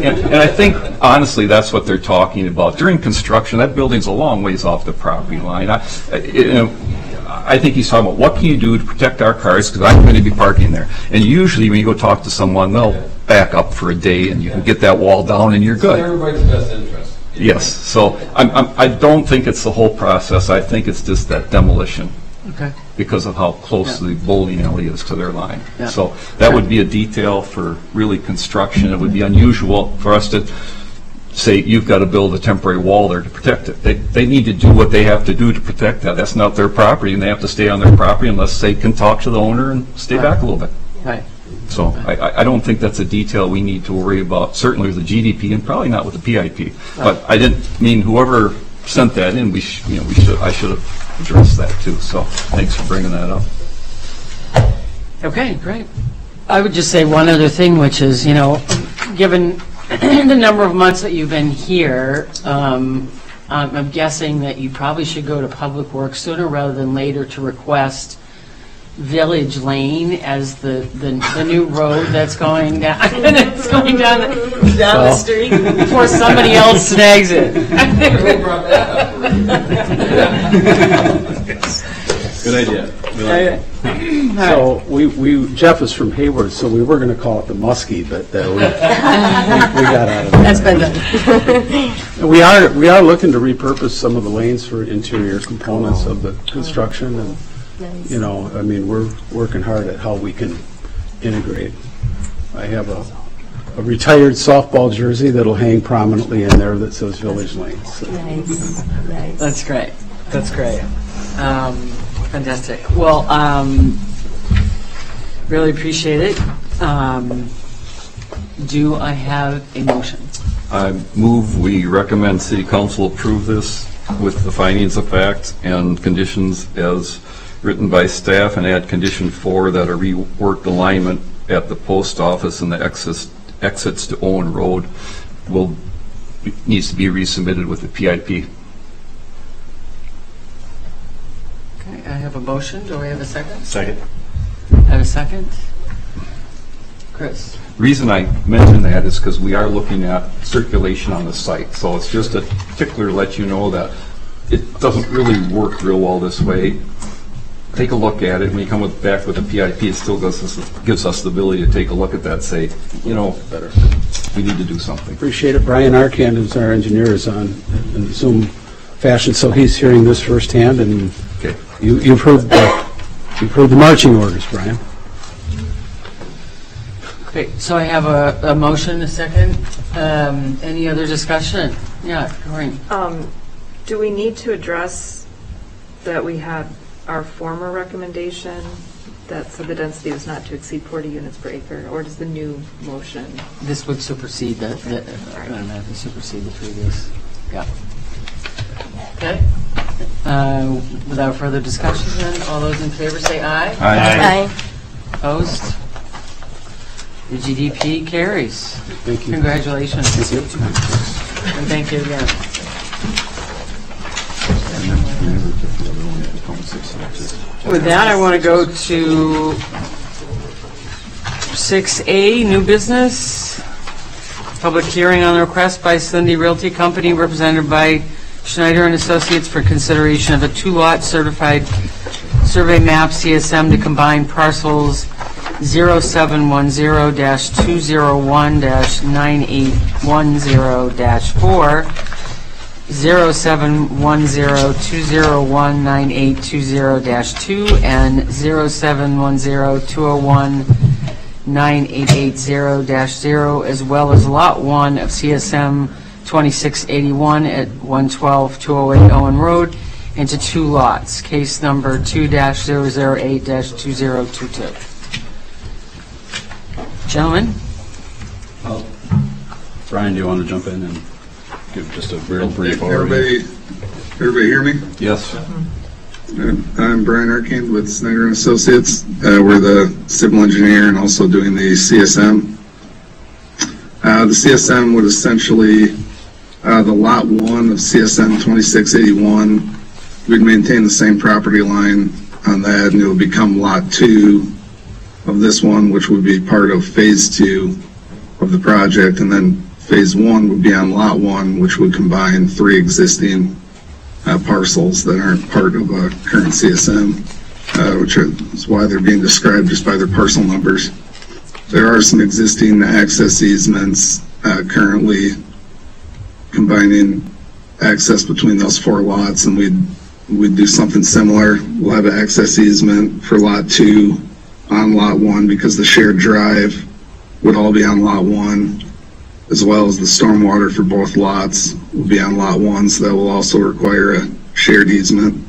And I think, honestly, that's what they're talking about. During construction, that building's a long ways off the property line. I think he's talking about, what can you do to protect our cars, because I'm going to be parking there. And usually, when you go talk to someone, they'll back up for a day, and you can get that wall down, and you're good. Everybody's best interest. Yes, so I don't think it's the whole process. I think it's just that demolition. Okay. Because of how close the bowling alley is to their line. Yeah. So that would be a detail for really construction. It would be unusual for us to say, you've got to build a temporary wall there to protect it. They need to do what they have to do to protect that. That's not their property, and they have to stay on their property unless they can talk to the owner and stay back a little bit. Right. So I don't think that's a detail we need to worry about, certainly with the GDP and probably not with the PIP. But I didn't mean whoever sent that in, I should have addressed that too. So thanks for bringing that up. Okay, great. I would just say one other thing, which is, given the number of months that you've been here, I'm guessing that you probably should go to Public Works sooner rather than later to request Village Lane as the new road that's going down, down the street before somebody else snags it. Good idea. So Jeff is from Hayward, so we were going to call it the Muskie, but we got out of that. That's been done. We are looking to repurpose some of the lanes for interior components of the construction, and we're working hard at how we can integrate. I have a retired softball jersey that'll hang prominently in there that says Village Lane. So. Nice. That's great. That's great. Fantastic. Well, really appreciate it. Do I have a motion? I move we recommend City Council approve this with the findings of fact and conditions as written by staff, and add condition 4 that a reworked alignment at the post office and the exits to Owen Road needs to be resubmitted with the PIP. Okay, I have a motion. Do I have a second? Second. I have a second. Chris? The reason I mention that is because we are looking at circulation on the site, so it's just a tickler to let you know that it doesn't really work real well this way. Take a look at it. When you come back with a PIP, it still gives us the ability to take a look at that and say, better. We need to do something. Appreciate it. Brian Arcand, who's our engineer, is on in Zoom fashion, so he's hearing this firsthand, and okay. You've heard the marching orders, Brian. Okay, so I have a motion, a second. Any other discussion? Yeah, Corinne. Do we need to address that we had our former recommendation that said the density was not to exceed 40 units per acre, or does the new motion? This would supersede automatically supersede the previous. Yeah. Okay. Without further discussion, then, all those in favor say aye. Aye. Opposed? The GDP carries. Thank you. Congratulations. Thank you. And thank you again. With that, I want to go to 6A, new business. Public hearing on the request by Cindy Realty Company, represented by Schneider and Associates, for consideration of a 2-lot certified survey map CSM to combine parcels 0710-201-9810-4, 0710-201-9820-2, and 0710-201-9880-0, as well as Lot 1 of CSM 2681 at 112-208 Owen Road, into 2 lots. Case number 2-008-2022. Gentlemen? Brian, do you want to jump in and give just a real brief overview? Everybody hear me? Yes. I'm Brian Arcand with Snyder and Associates. We're the civil engineer and also doing the CSM. The CSM would essentially, the lot 1 of CSM 2681, we'd maintain the same property line on that, and it would become lot 2 of this one, which would be part of phase 2 of the project, and then Phase 1 would be on Lot 1, which would combine 3 existing parcels that aren't part of a current CSM, which is why they're being described just by their parcel numbers. There are some existing access easements currently combining access between those 4 lots, and we'd do something similar. We'll have an access easement for Lot 2 on Lot 1 because the shared drive would all be on Lot 1, as well as the stormwater for both lots will be on Lot 1, so that will also require a shared easement.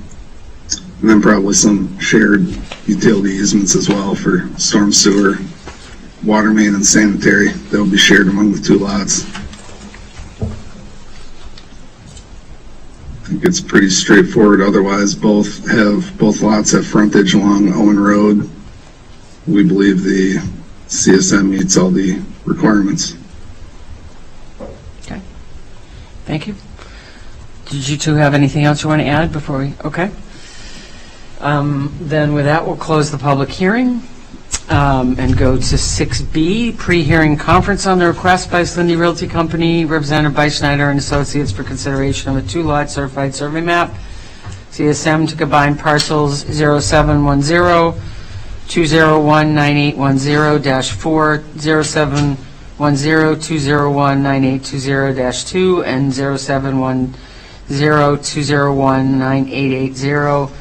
And then probably some shared utility easements as well for storm sewer, water main, and sanitary that will be shared among the 2 lots. I think it's pretty straightforward. Otherwise, both lots have frontage along Owen Road. We believe the CSM meets all the requirements. Okay. Thank you. Did you two have anything else you want to add before we, okay. Then with that, we'll close the public hearing and go to 6B, pre-hearing conference on the request by Slindy Realty Company, represented by Schneider and Associates for consideration of a 2-lot certified survey map, CSM, to combine parcels 0710-201-9810-4, 0710-201-9820-2, and 0710-201-9880,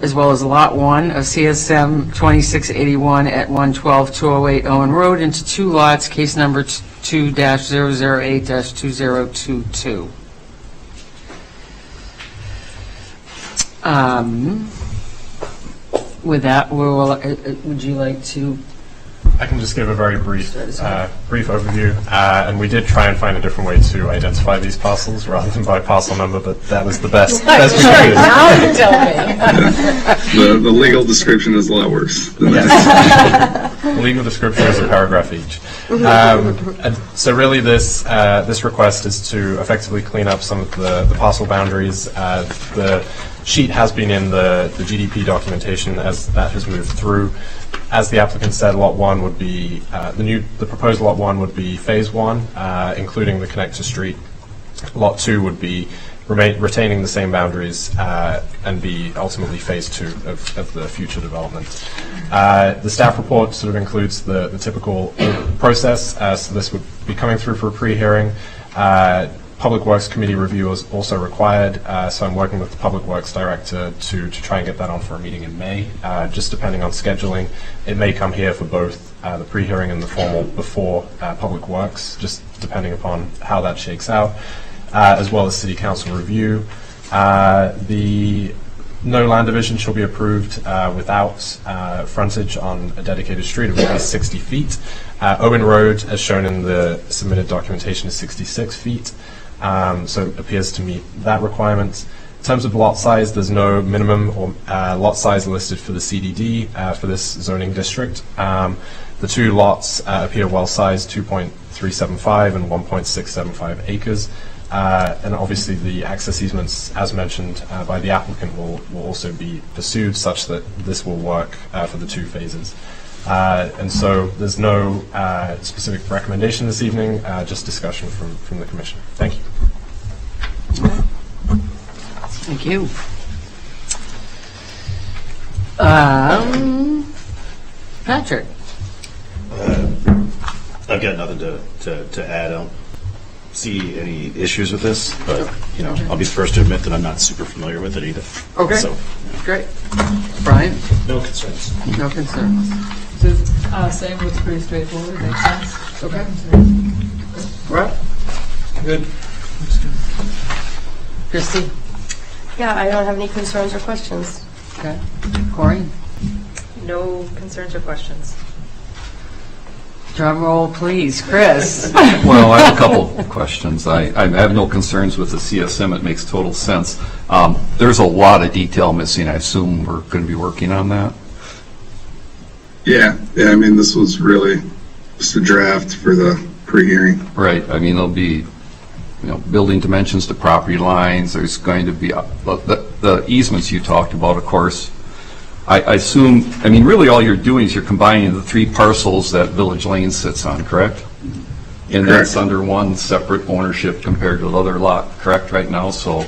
as well as Lot 1 of CSM 2681 at 112-208 Owen Road into 2 lots, case number 2-008-2022. With that, would you like to? I can just give a very brief overview, and we did try and find a different way to identify these parcels rather than by parcel number, but that was the best we could do. Now you tell me. The legal description is a lot worse than that. The legal description is a paragraph each. And so really this request is to effectively clean up some of the parcel boundaries. The sheet has been in the GDP documentation as that has moved through. As the applicant said, Lot 1 would be, the proposed Lot 1 would be Phase 1, including the connector street. Lot 2 would be retaining the same boundaries and be ultimately Phase 2 of the future development. The staff report sort of includes the typical process, so this would be coming through for a pre-hearing. Public Works Committee review is also required, so I'm working with the Public Works Director to try and get that on for a meeting in May. Just depending on scheduling, it may come here for both the pre-hearing and the formal before Public Works, just depending upon how that shakes out, as well as City Council review. The no land division shall be approved without frontage on a dedicated street of at least 60 feet. Owen Road, as shown in the submitted documentation, is 66 feet. So it appears to meet that requirement. In terms of lot size, there's no minimum or lot size listed for the CDD for this zoning district. The 2 lots appear well-sized, 2.375 and 1.675 acres. And obviously the access easements, as mentioned by the applicant, will also be pursued such that this will work for the 2 phases. And so there's no specific recommendation this evening, just discussion from the Commission. Thank you. Thank you. Patrick. I've got nothing to add. I don't see any issues with this, but I'll be the first to admit that I'm not super familiar with it either. Okay. So, Great. Brian? No concerns. No concerns. Same, looks pretty straightforward, makes sense. Okay. Right. Good. Christie? Yeah, I don't have any concerns or questions. Okay. Corey? No concerns or questions. Drum roll, please. Chris? Well, I have a couple of questions. I have no concerns with the CSM. It makes total sense. There's a lot of detail missing. I assume we're going to be working on that. Yeah, I mean, this was really just a draft for the pre-hearing. Right. I mean, there'll be, building dimensions to property lines. There's going to be the easements you talked about, of course. I assume, I mean, really all you're doing is you're combining the 3 parcels that Village Lane sits on, correct? And that's under one separate ownership compared to the other lot, correct, right now? So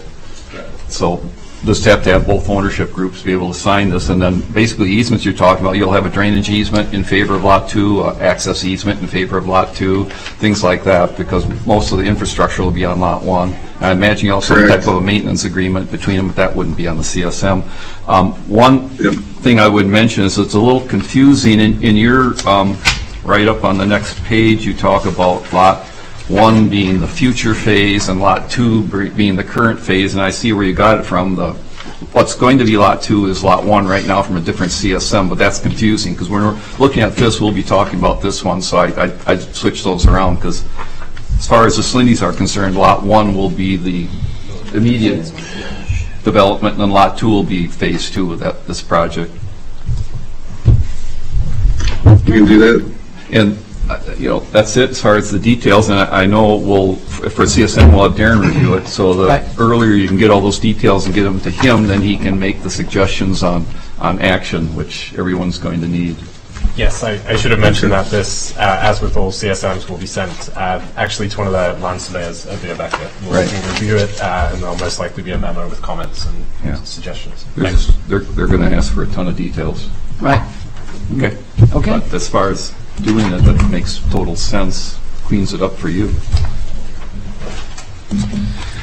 just have to have both ownership groups be able to sign this, and then basically easements you're talking about, you'll have a drainage easement in favor of Lot 2, access easement in favor of Lot 2, things like that, because most of the infrastructure will be on Lot 1. I imagine you also have some type of a maintenance agreement between them, but that wouldn't be on the CSM. One thing I would mention is it's a little confusing. In your write-up on the next page, you talk about Lot 1 being the future phase and Lot 2 being the current phase, and I see where you got it from. What's going to be Lot 2 is Lot 1 right now from a different CSM, but that's confusing because when we're looking at this, we'll be talking about this one, so I switched those around because as far as the Slindies are concerned, Lot 1 will be the immediate development, and then Lot 2 will be phase 2 of this project. You can do that. And that's it as far as the details, and I know for CSM, we'll have Darren review it, so the earlier you can get all those details and get them to him, then he can make the suggestions on action, which everyone's going to need. Yes, I should have mentioned that this, as with all CSMs, will be sent actually to one of the land surveyors at the Rebecca. We'll review it, and there'll most likely be a memo with comments and suggestions. They're going to ask for a ton of details. Right. Okay. Okay. But as far as doing it, that makes total sense, cleans it up for you.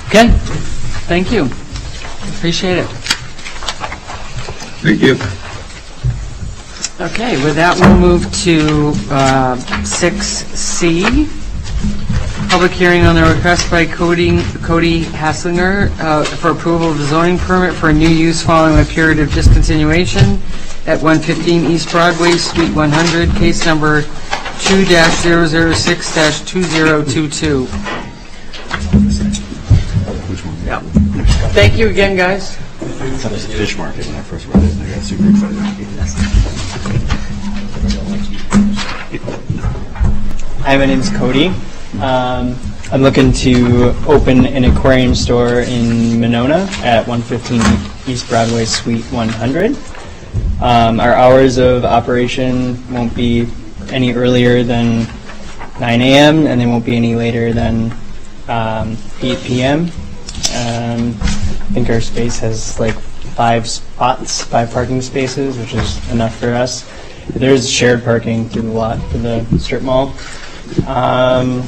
Okay, thank you. Appreciate it. Thank you. Okay, with that, we'll move to 6C, public hearing on the request by Cody Hasslinger for approval of the zoning permit for a new use following a period of discontinuation at 115 East Broadway, Suite 100, case number 2-006-2022. Yeah. Thank you again, guys. It's at a fish market when I first read it, and I got super excited. Hi, my name's Cody. I'm looking to open an aquarium store in Monona at 115 East Broadway, Suite 100. Our hours of operation won't be any earlier than 9 a.m. and they won't be any later than 8 p.m. I think our space has like 5 parking spaces, which is enough for us. There's shared parking through the lot for the strip mall. I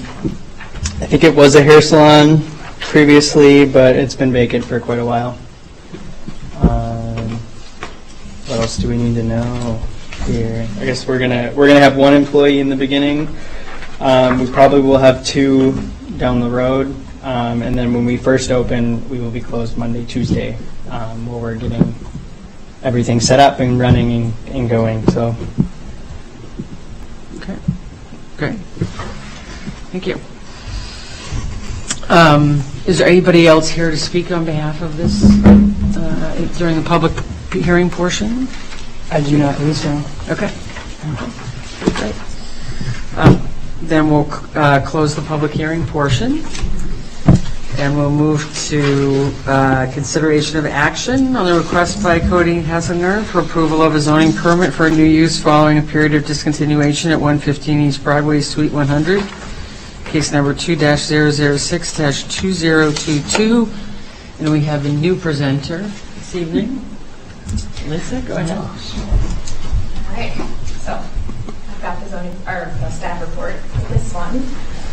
think it was a hair salon previously, but it's been vacant for quite a while. What else do we need to know here? I guess we're gonna have 1 employee in the beginning. We probably will have 2 down the road, and then when we first open, we will be closed Monday, Tuesday, while we're getting everything set up and running and going. So. Okay. Great. Thank you. Is there anybody else here to speak on behalf of this during the public hearing portion? I do not believe so. Okay. Great. Then we'll close the public hearing portion, and we'll move to consideration of action on the request by Cody Hasslinger for approval of a zoning permit for a new use following a period of discontinuation at 115 East Broadway, Suite 100, case number 2-006-2022. And we have a new presenter this evening. Lisa, go ahead. All right, so I've got the staff report for this one.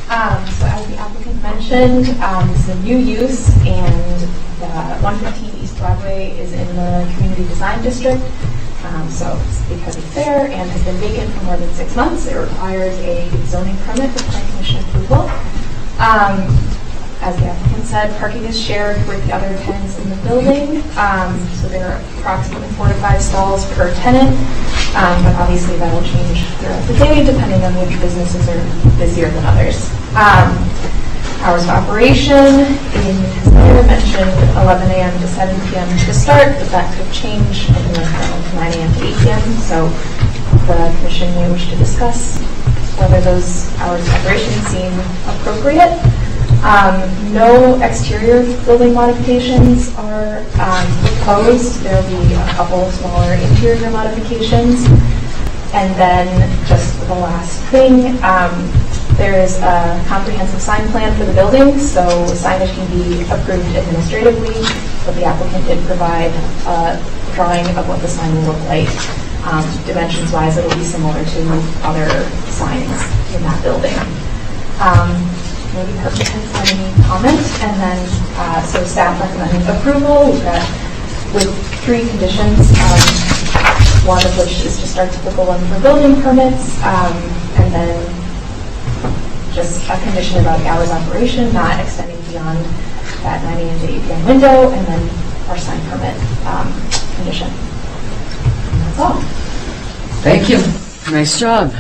So as the applicant mentioned, this is a new use, and 115 East Broadway is in the Community Design District. So it's because it's there and has been vacant for more than 6 months, it requires a zoning permit with planning commission approval. As the applicant said, parking is shared with the other tenants in the building. So there are approximately 4 to 5 stalls per tenant, but obviously that will change throughout the day depending on which businesses are busier than others. Hours of operation, as Mayor mentioned, 11 a.m. to 7 p.m. to start, but that could change from 9 a.m. to 8 p.m. So the commission may wish to discuss whether those hours of operation seem appropriate. No exterior building modifications are proposed. There will be a couple of smaller interior modifications. And then just the last thing, there is a comprehensive sign plan for the building, so signage can be approved administratively, but the applicant did provide a drawing of what the sign will look like. Dimensions-wise, it'll be similar to other signs in that building. Maybe Department has any comments, and then so staff recommending approval. We've got with 3 conditions, one of which is just our typical one for building permits, and then just a condition about the hours operation, not extending beyond that 9 a.m. to 8 p.m. window, and then our sign permit condition. And that's all. Thank you. Nice job.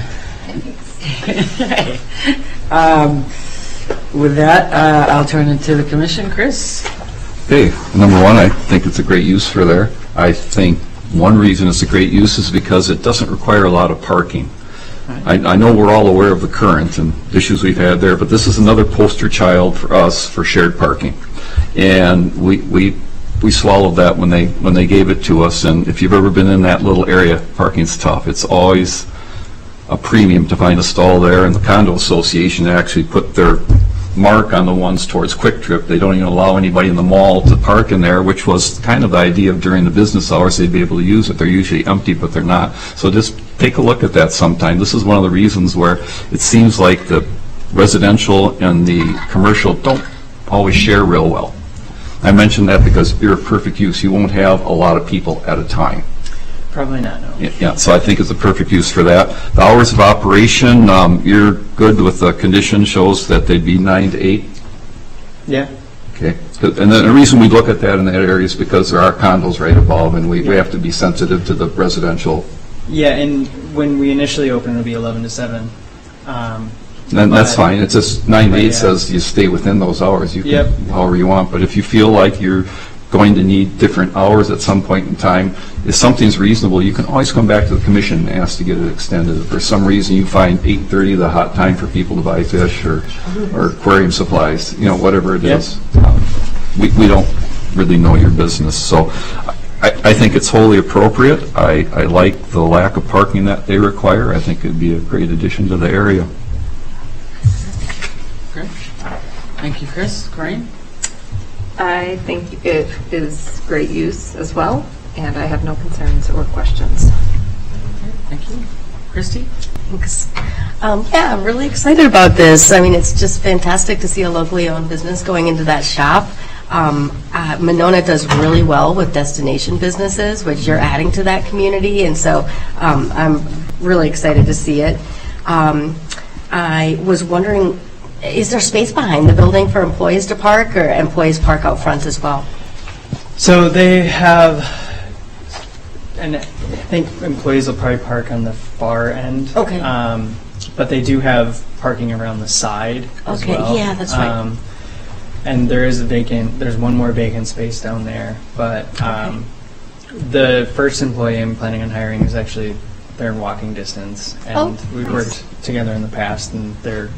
With that, I'll turn it to the commission. Chris? Hey, number one, I think it's a great use for there. I think one reason it's a great use is because it doesn't require a lot of parking. I know we're all aware of the current and issues we've had there, but this is another poster child for us for shared parking. And we swallowed that when they gave it to us. And if you've ever been in that little area, parking's tough. It's always a premium to find a stall there. And the condo association actually put their mark on the ones towards Quick Trip. They don't even allow anybody in the mall to park in there, which was kind of the idea of during the business hours they'd be able to use it. They're usually empty, but they're not. So just take a look at that sometime. This is one of the reasons where it seems like the residential and the commercial don't always share real well. I mention that because you're a perfect use. You won't have a lot of people at a time. Probably not, no. Yeah, so I think it's a perfect use for that. The hours of operation, you're good with the condition, shows that they'd be 9 to 8? Yeah. Okay. And then the reason we look at that in that area is because there are condos right above, and we have to be sensitive to the residential. Yeah, and when we initially open, it'll be 11 to 7. Then that's fine. It's just 9 to 8 says you stay within those hours. You can, however you want. But if you feel like you're going to need different hours at some point in time, if something's reasonable, you can always come back to the commission and ask to get it extended. If for some reason you find 8:30 the hot time for people to buy fish or aquarium supplies, whatever it is, we don't really know your business. So I think it's wholly appropriate. I like the lack of parking that they require. I think it'd be a great addition to the area. Great. Thank you, Chris. Corinne? I think it is great use as well, and I have no concerns or questions. Thank you. Christy? Thanks. Yeah, I'm really excited about this. I mean, it's just fantastic to see a locally owned business going into that shop. Monona does really well with destination businesses, which you're adding to that community, and so I'm really excited to see it. I was wondering, is there space behind the building for employees to park, or employees park out front as well? So they have, and I think employees will probably park on the far end. Okay. But they do have parking around the side as well. Okay, yeah, that's right. And there's one more vacant space down there. But the first employee I'm planning on hiring is actually, they're in walking distance. And we've worked together in the past, and they're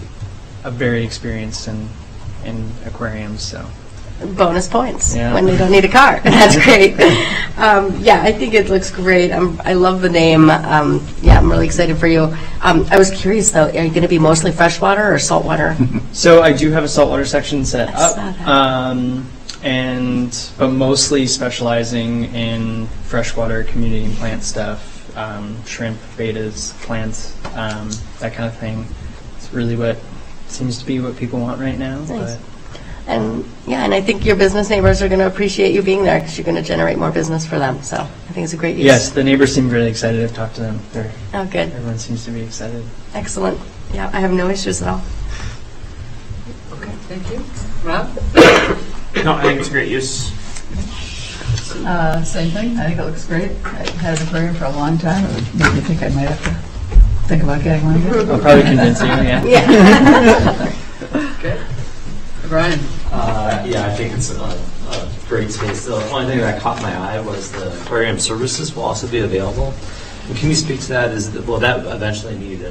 very experienced in aquariums, so. Bonus points when they don't need a car. That's great. Yeah, I think it looks great. I love the name. Yeah, I'm really excited for you. I was curious, though, are you going to be mostly freshwater or saltwater? So I do have a saltwater section set up, but mostly specializing in freshwater community and plant stuff, shrimp, betas, plants, that kind of thing. It's really what seems to be what people want right now. Nice. And I think your business neighbors are going to appreciate you being there because you're going to generate more business for them. So I think it's a great use. Yes, the neighbors seem really excited. I've talked to them. Oh, good. Everyone seems to be excited. Excellent. Yeah, I have no issues at all. Okay, thank you. Rob? No, I think it's a great use. Same thing. I think it looks great. I had an aquarium for a long time. It would make me think I might have to think about getting one again. I'll probably convince you, yeah. Okay. Brian? Yeah, I think it's a great space. The only thing that caught my eye was the aquarium services will also be available. And can you speak to that? Will that eventually need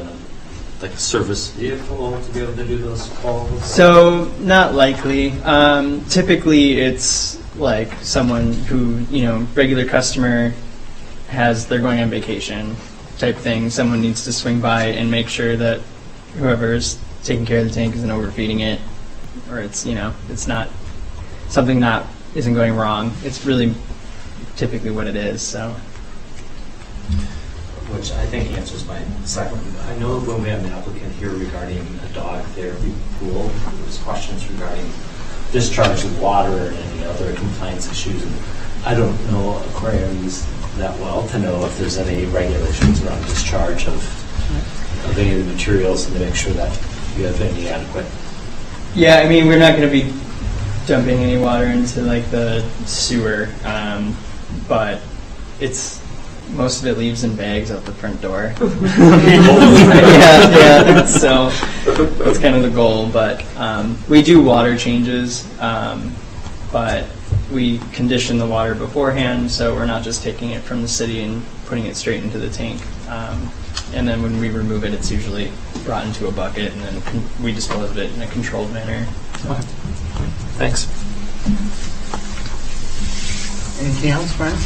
like a service vehicle to be able to do those calls? So, not likely. Typically, it's like someone who, regular customer they're going on vacation type thing. Someone needs to swing by and make sure that whoever's taking care of the tank isn't overfeeding it, or it's not something isn't going wrong. It's really typically what it is. So, which I think answers my second. I know when we had an applicant here regarding a dog therapy pool, there was questions regarding discharge of water and any other compliance issues. And I don't know aquariums that well to know if there's any regulations around discharge of any of the materials and to make sure that you have any adequate. Yeah, I mean, we're not going to be dumping any water into like the sewer, but most of it leaves in bags out the front door. yeah. So that's kind of the goal. But we do water changes, but we condition the water beforehand, so we're not just taking it from the city and putting it straight into the tank. And then when we remove it, it's usually brought into a bucket, and then we dispose of it in a controlled manner. So. Okay. Thanks. Anything else, Brian?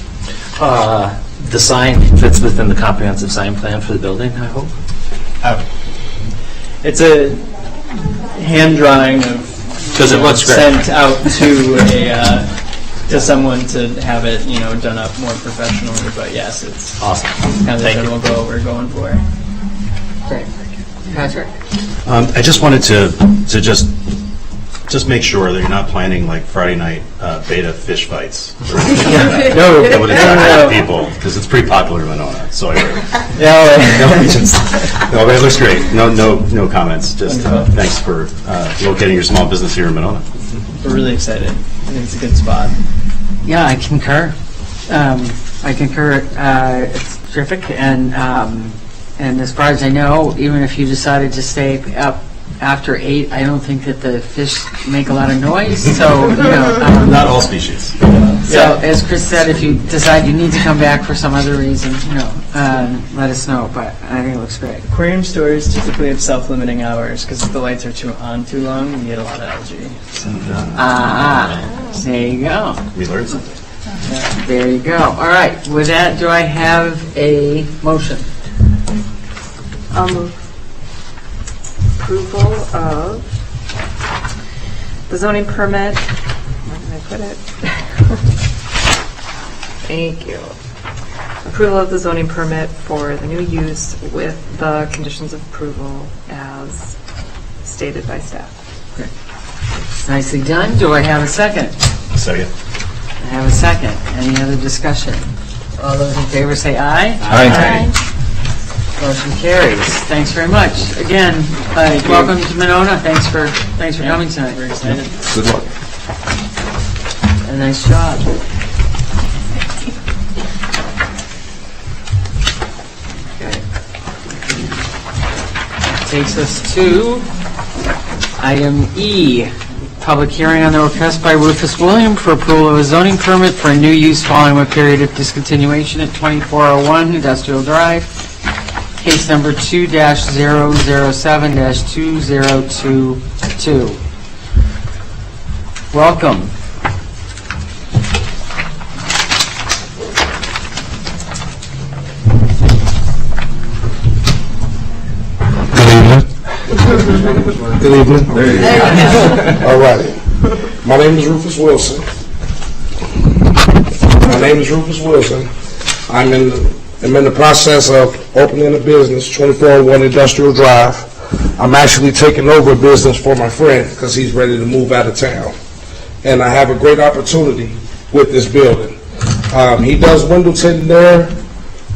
The sign fits within the comprehensive sign plan for the building, I hope? It's a hand drawing of because it looks great. Sent out to someone to have it done up more professionally. But yes, it's awesome. Kind of the general goal we're going for. Great. Patrick? I just wanted to just make sure that you're not planning like Friday night beta fish fights. No, that would attract people because it's pretty popular in Monona. So no, but it looks great. No comments. Just thanks for locating your small business here in Monona. We're really excited. I think it's a good spot. Yeah, I concur. It's terrific, and as far as I know, even if you decided to stay up after 8, I don't think that the fish make a lot of noise. So not all species. So as Chris said, if you decide you need to come back for some other reason, let us know. But I think it looks great. Aquarium stores typically have self-limiting hours because if the lights are too long, you get a lot of algae. So. There you go. We learned something. There you go. All right. With that, do I have a motion? I'll move approval of the zoning permit. Where did I put it? Thank you. Approval of the zoning permit for the new use with the conditions of approval as stated by staff. Okay. Nicely done. Do I have a second? Second. I have a second. Any other discussion? All those in favor say aye. Aye. Motion carries. Thanks very much. Again, welcome to Monona. Thanks for coming tonight. We're excited. Good luck. A nice job. Okay. Takes us to item E, public hearing on the request by Rufus Wilson for approval of a zoning permit for a new use following a period of discontinuation at 2401 Industrial Drive. Case number 2-007-2022. Welcome. Good evening. There you go. All right. My name is Rufus Wilson. I'm in the process of opening a business, 2401 Industrial Drive. I'm actually taking over a business for my friend because he's ready to move out of town. And I have a great opportunity with this building. He does window tinting there.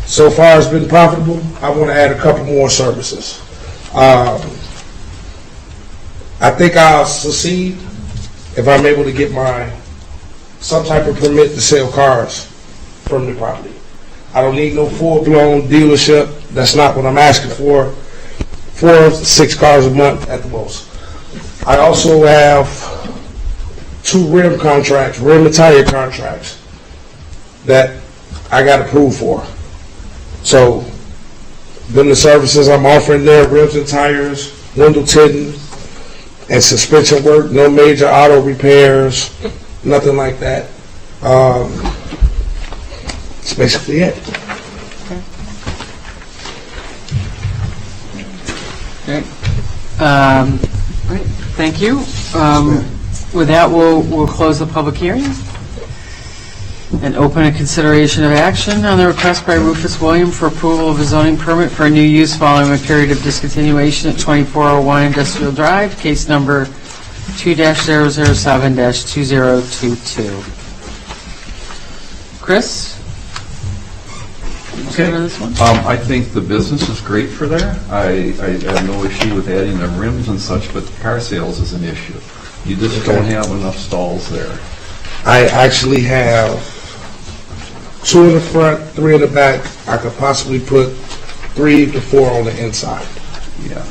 So far it's been profitable. I want to add a couple more services. I think I'll succeed if I'm able to get some type of permit to sell cars from the property. I don't need no full-blown dealership. That's not what I'm asking for. 4 to 6 cars a month at the most. I also have 2 rim and tire contracts that I got approved for. So Them the services I'm offering there, rims and tires, window tinting, and suspension work, no major auto repairs, nothing like that. That's basically it. Okay. Right, thank you. With that, we'll close the public hearing and open a consideration of action on the request by Rufus William for approval of a zoning permit for a new use following a period of discontinuation at 2401 Industrial Drive, case number 2-007-2022. Chris? Okay. This one? I think the business is great for there. I have no issue with adding the rims and such, but car sales is an issue. You just don't have enough stalls there. I actually have 2 in the front, 3 in the back. I could possibly put 3 to 4 on the inside. Yeah.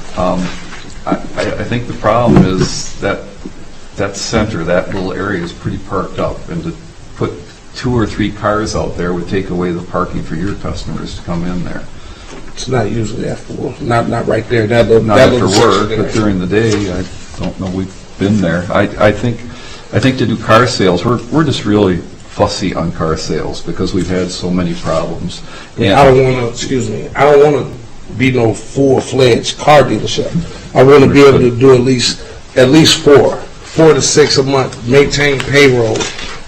I think the problem is that center, that little area is pretty parked up, and to put 2 or 3 cars out there would take away the parking for your customers to come in there. It's not usually that full. Not right there. That Not that after little work, section but during the day, I don't know, we've been there. I think to do car sales, we're just really fussy on car sales because we've had so many problems. And I don't want to, I don't want to be no full-fledged car dealership. I want to be able to do at least 4 to 6 a month, maintain payroll.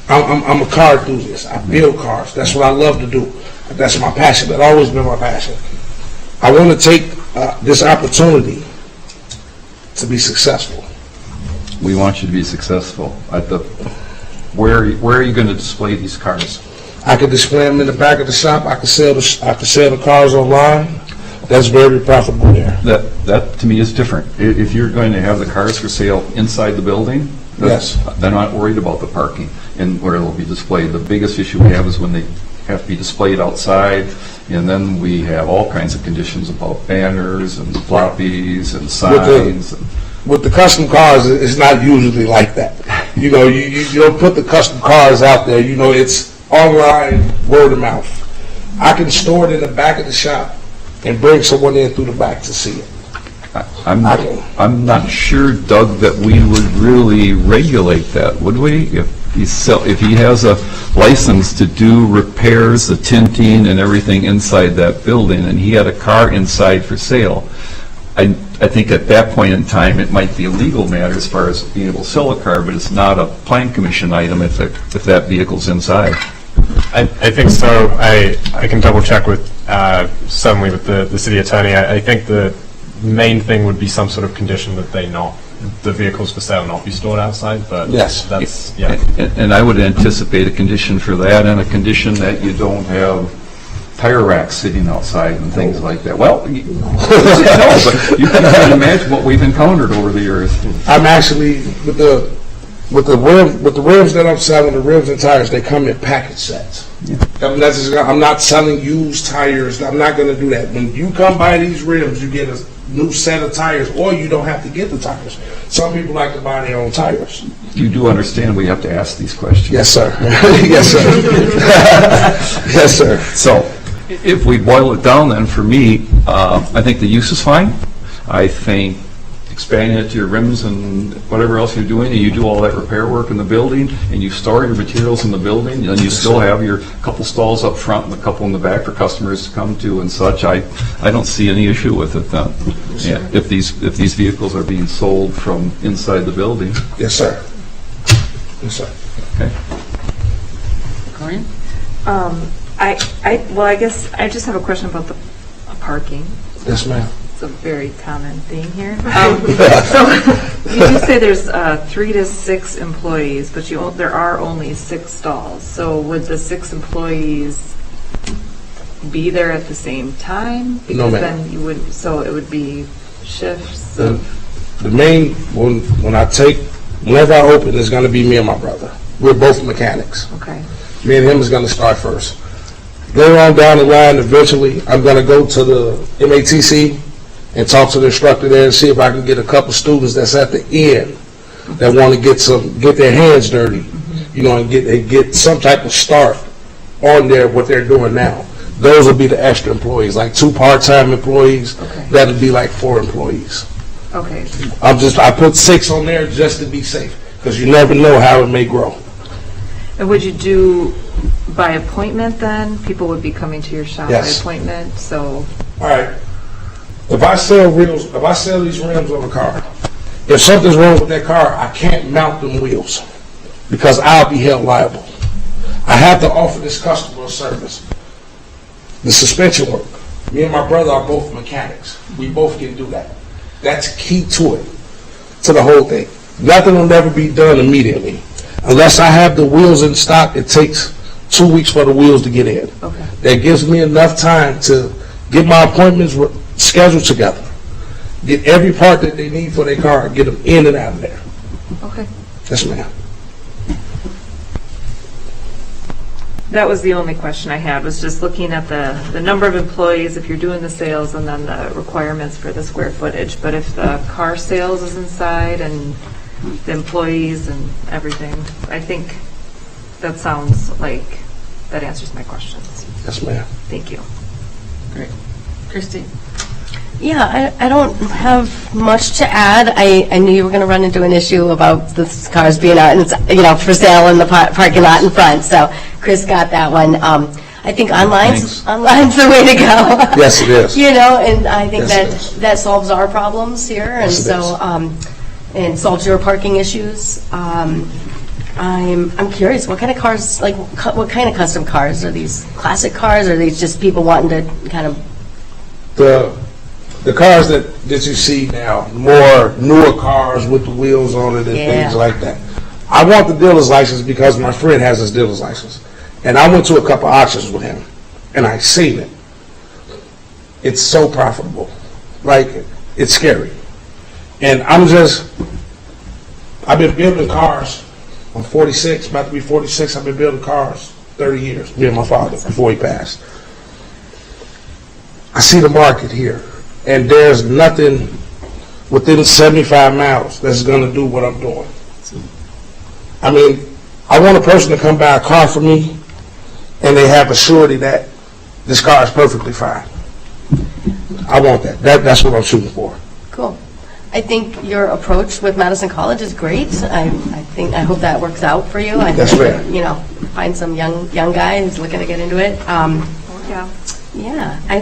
I'm a car enthusiast. I build cars. That's what I love to do. That's my passion. That's always been my passion. I want to take this opportunity to be successful. we want you to be successful. Where are you going to display these cars? I could display them in the back of the shop. I could sell the cars online. That's very profitable there. That to me is different. If you're going to have the cars for sale inside the building, yes, they're not worried about the parking and where they'll be displayed. The biggest issue we have is when they have to be displayed outside, and then we have all kinds of conditions about banners and floppies and signs. With the custom cars, it's not usually like that. You know, you don't put the custom cars out there. You know, it's online, word of mouth. I can store it in the back of the shop and bring someone in through the back to see it. I'm not sure, Doug, that we would really regulate that, would we? If he has a license to do repairs, the tinting and everything inside that building, and he had a car inside for sale, I think at that point in time it might be a legal matter as far as being able to sell a car, but it's not a plan commission item if that vehicle's inside. I think so. I can double check with suddenly with the city attorney. I think the main thing would be some sort of condition that the vehicles for sale not be stored outside. But yes, that's And I would anticipate a condition for that, and a condition that you don't have tire racks sitting outside and things like that. Well, but you can imagine what we've encountered over the years. I'm actually with the rims that I'm selling, the rims and tires, they come in package sets. Yeah. I'm not selling used tires. I'm not going to do that. When you come buy these rims, you get a new set of tires, or you don't have to get the tires. Some people like to buy their own tires. You do understand we have to ask these questions. Yes, sir. Yes, sir. Yes, sir. So, if we boil it down, then for me, I think the use is fine. I think expanding it to your rims and whatever else you're doing, and you do all that repair work in the building, and you store your materials in the building, and you still have your couple stalls up front and a couple in the back for customers to come to and such. I don't see any issue with it then. Yeah, if these vehicles are being sold from inside the building. Yes, sir. Yes, sir. Okay. Corinne? I guess I just have a question about the parking. Yes, ma'am. It's a very common thing here. So you do say there's 3 to 6 employees, but there are only 6 stalls. So would the 6 employees be there at the same time? Because no, ma'am. then you would. So it would be shifts. The main whenever I open, it's going to be me and my brother. We're both mechanics. Okay. Me and him is going to start first. Later on down the line, eventually, I'm going to go to the MATC and talk to the instructor there and see if I can get a couple students that's at the end that want to get their hands dirty, you know, and get some type of start on there what they're doing now. Those would be the extra employees, like 2 part-time employees. Okay. That'd be like 4 employees. Okay. I put 6 on there just to be safe, because you never know how it may grow. And would you do by appointment then? People would be coming to your shop Yes. by appointment, so, All right. If I sell these rims on a car, if something's wrong with that car, I can't mount them wheels because I'll be held liable. I have to offer this customer a service. The suspension work. Me and my brother are both mechanics. We both can do that. That's key to it, to the whole thing. Nothing will never be done immediately. Unless I have the wheels in stock, it takes 2 weeks for the wheels to get in. okay. That gives me enough time to get my appointments scheduled together, get every part that they need for their car, get them in and out of there. Okay. Yes, ma'am. That was the only question I had, was just looking at the number of employees, if you're doing the sales, and then the requirements for the square footage. But if the car sales is inside and the employees and everything, I think that sounds like that answers my questions. Yes, ma'am. Thank you. Great. Christie? Yeah, I don't have much to add. I knew you were going to run into an issue about the cars being out, and for sale in the parking lot in front. So Chris got that one. I think online's the way to go. Yes, it is. And I think Yes, that solves our problems here, and Yes, it so and solves your parking issues. I'm curious, what kind of cars, like what kind of custom cars are these? Classic cars, or are these just people wanting to kind of? The cars that you see now, more newer cars with the wheels on it and things like that. I want the dealer's license because my friend has his dealer's license. And I went to a couple auctions with him, and I seen it. It's so profitable. Like, it's scary. And I've been building cars. I'm 46, about to be 46. I've been building cars 30 years, me and my father, before he passed. I see the market here, and there's nothing within 75 miles that's going to do what I'm doing. I mean, I want a person to come buy a car from me, and they have a surety that this car is perfectly fine. I want that. That's what I'm shooting for. Cool. I think your approach with Madison College is great. I hope that works out for you. That's right. Find some young guy who's looking to get into it. Yeah. I